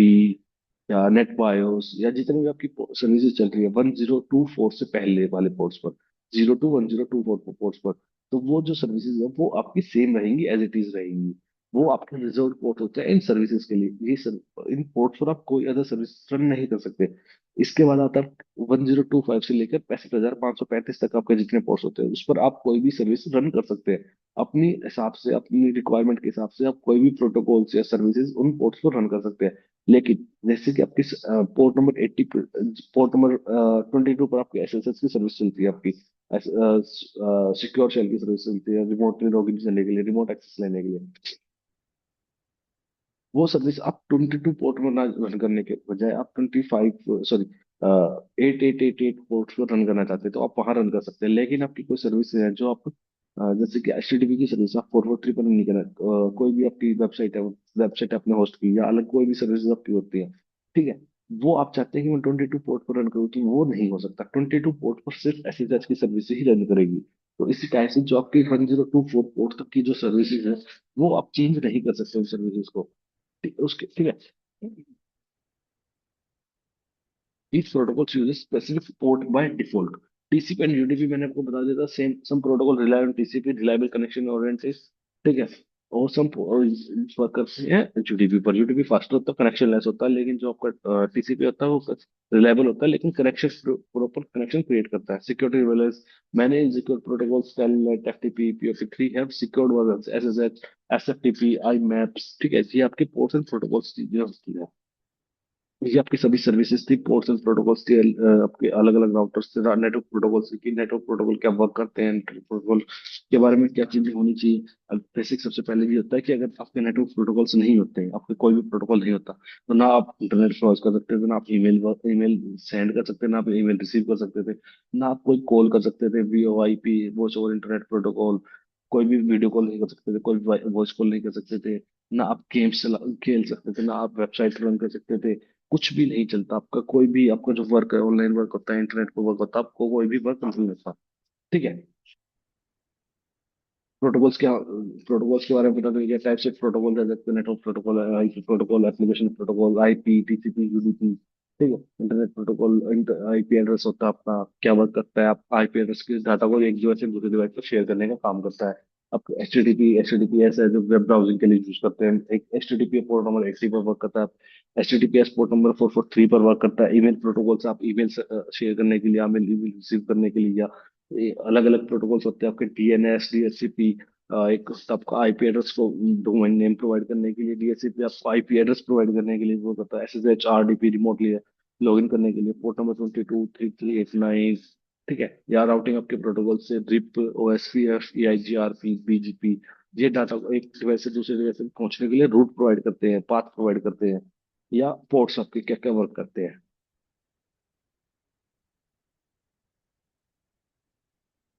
Speaker 1: या नेटबायोस, या जितनी भी आपकी सर्विसेज चल रही है 1024 से पहले वाले पोर्ट्स पर, 02 1024 पोर्ट्स पर, तो वो जो सर्विसेज है वो आपकी सेम रहेंगी, एज इट इज रहेंगी। वो आपके रिजर्व पोर्ट होते हैं इन सर्विसेज के लिए। ये सर इन पोर्ट्स पर आप कोई अदर सर्विस रन नहीं कर सकते। इसके बाद आता है 1025 से लेकर 65,535 तक आपके जितने पोर्ट्स होते हैं उस पर आप कोई भी सर्विस रन कर सकते हैं। अपनी हिसाब से अपनी रिक्वायरमेंट के हिसाब से आप कोई भी प्रोटोकॉल्स या सर्विसेज उन पोर्ट्स पर रन कर सकते हैं। लेकिन जैसे कि आपकी पोर्ट नंबर 80, पोर्ट नंबर 22 पर आपकी एसएसएच की सर्विस चलती है आपकी, सिक्योर शेल की सर्विस चलती है रिमोटली लॉगिन करने के लिए, रिमोट एक्सेस लेने के लिए। वो सर्विस आप 22 पोर्ट में ना रन करने के बजाय आप 25, सॉरी, 8888 पोर्ट पर रन करना चाहते हैं तो आप वहां रन कर सकते हैं। लेकिन आपकी कोई सर्विस है जो आप जैसे कि एचटीटीपी की सर्विस आप 443 पर नहीं करना, कोई भी आपकी वेबसाइट है, वेबसाइट आपने होस्ट की या अलग कोई भी सर्विस आपकी होती है, ठीक है, वो आप चाहते हैं कि मैं 22 पोर्ट पर रन करूँ तो वो नहीं हो सकता। 22 पोर्ट पर सिर्फ एसएसएच की सर्विस ही रन करेगी। तो इसी टाइप से जो आपकी 1024 पोर्ट तक की जो सर्विसेज है वो आप चेंज नहीं कर सकते उन सर्विसेज को। उसके ठीक है। Each protocol uses specific port by default. TCP and UDP मैंने आपको बता दिया था, same some protocol rely on TCP reliable connection oriented, ठीक है। और सम वर्क करते हैं यूडीपी पर। यूडीपी फास्टर होता है, कनेक्शन लेस होता है, लेकिन जो आपका टीसीपी होता है वो रिलायबल होता है लेकिन कनेक्शन प्रॉपर कनेक्शन क्रिएट करता है। सिक्योरिटी रिलेस मैंने secure protocols Telnet FTP POP 3 have secured versions SSH SFTP IMAPS, ठीक है। ये आपके पोर्ट्स एंड प्रोटोकॉल्स चीजें होती है। ये आपकी सभी सर्विसेज थी, पोर्ट्स एंड प्रोटोकॉल्स थी, आपके अलग अलग राउटर्स थे, नेटवर्क प्रोटोकॉल्स की नेटवर्क प्रोटोकॉल क्या वर्क करते हैं, नेटवर्क प्रोटोकॉल के बारे में क्या चीजें होनी चाहिए। अब बेसिक सबसे पहले ये होता है कि अगर आपके नेटवर्क प्रोटोकॉल्स नहीं होते हैं, आपके कोई भी प्रोटोकॉल नहीं होता, तो ना आप इंटरनेट ब्राउज कर सकते थे, ना आप ईमेल ईमेल सेंड कर सकते थे, ना आप ईमेल रिसीव कर सकते थे, ना आप कोई कॉल कर सकते थे, VoIP voice over internet protocol, कोई भी वीडियो कॉल नहीं कर सकते थे, कोई वॉइस कॉल नहीं कर सकते थे, ना आप गेम्स खेल सकते थे, ना आप वेबसाइट रन कर सकते थे। कुछ भी नहीं चलता आपका, कोई भी आपका जो वर्क है ऑनलाइन वर्क होता है, इंटरनेट पर वर्क होता है, आपको कोई भी वर्क नहीं होता, ठीक है। प्रोटोकॉल्स के बारे में पता नहीं क्या टाइप से प्रोटोकॉल है, जैसे नेटवर्क प्रोटोकॉल है, IP protocol, application protocol, IP TCP UDP, ठीक है। इंटरनेट प्रोटोकॉल, आईपी एड्रेस होता है आपका, क्या वर्क करता है, आप आईपी एड्रेस के डाटा को एक डिवाइस से दूसरे डिवाइस पर शेयर करने का काम करता है। अब H T T P S है जो वेब ब्राउजिंग के लिए यूज करते हैं। एक H T T P port number 80 पर वर्क करता है, H T T P S port number 443 पर वर्क करता है। ईमेल प्रोटोकॉल से आप ईमेल शेयर करने के लिए, ईमेल रिसीव करने के लिए, या अलग अलग प्रोटोकॉल्स होते हैं आपके, डीएनएस डीएचसीपी, एक आपका आईपी एड्रेस को डोमेन नेम प्रोवाइड करने के लिए, डीएचसीपी आपको आईपी एड्रेस प्रोवाइड करने के लिए वो करता है, एसएसएच आरडीपी रिमोटली लॉगिन करने के लिए, पोर्ट नंबर 22 3389, ठीक है। या राउटिंग आपके प्रोटोकॉल से रिप ओएसपीएफ ईआईजीआरपी बीजीपी, ये डाटा को एक डिवाइस से दूसरे डिवाइस तक पहुंचने के लिए रूट प्रोवाइड करते हैं, पाथ प्रोवाइड करते हैं। या पोर्ट्स आपके क्या क्या वर्क करते हैं।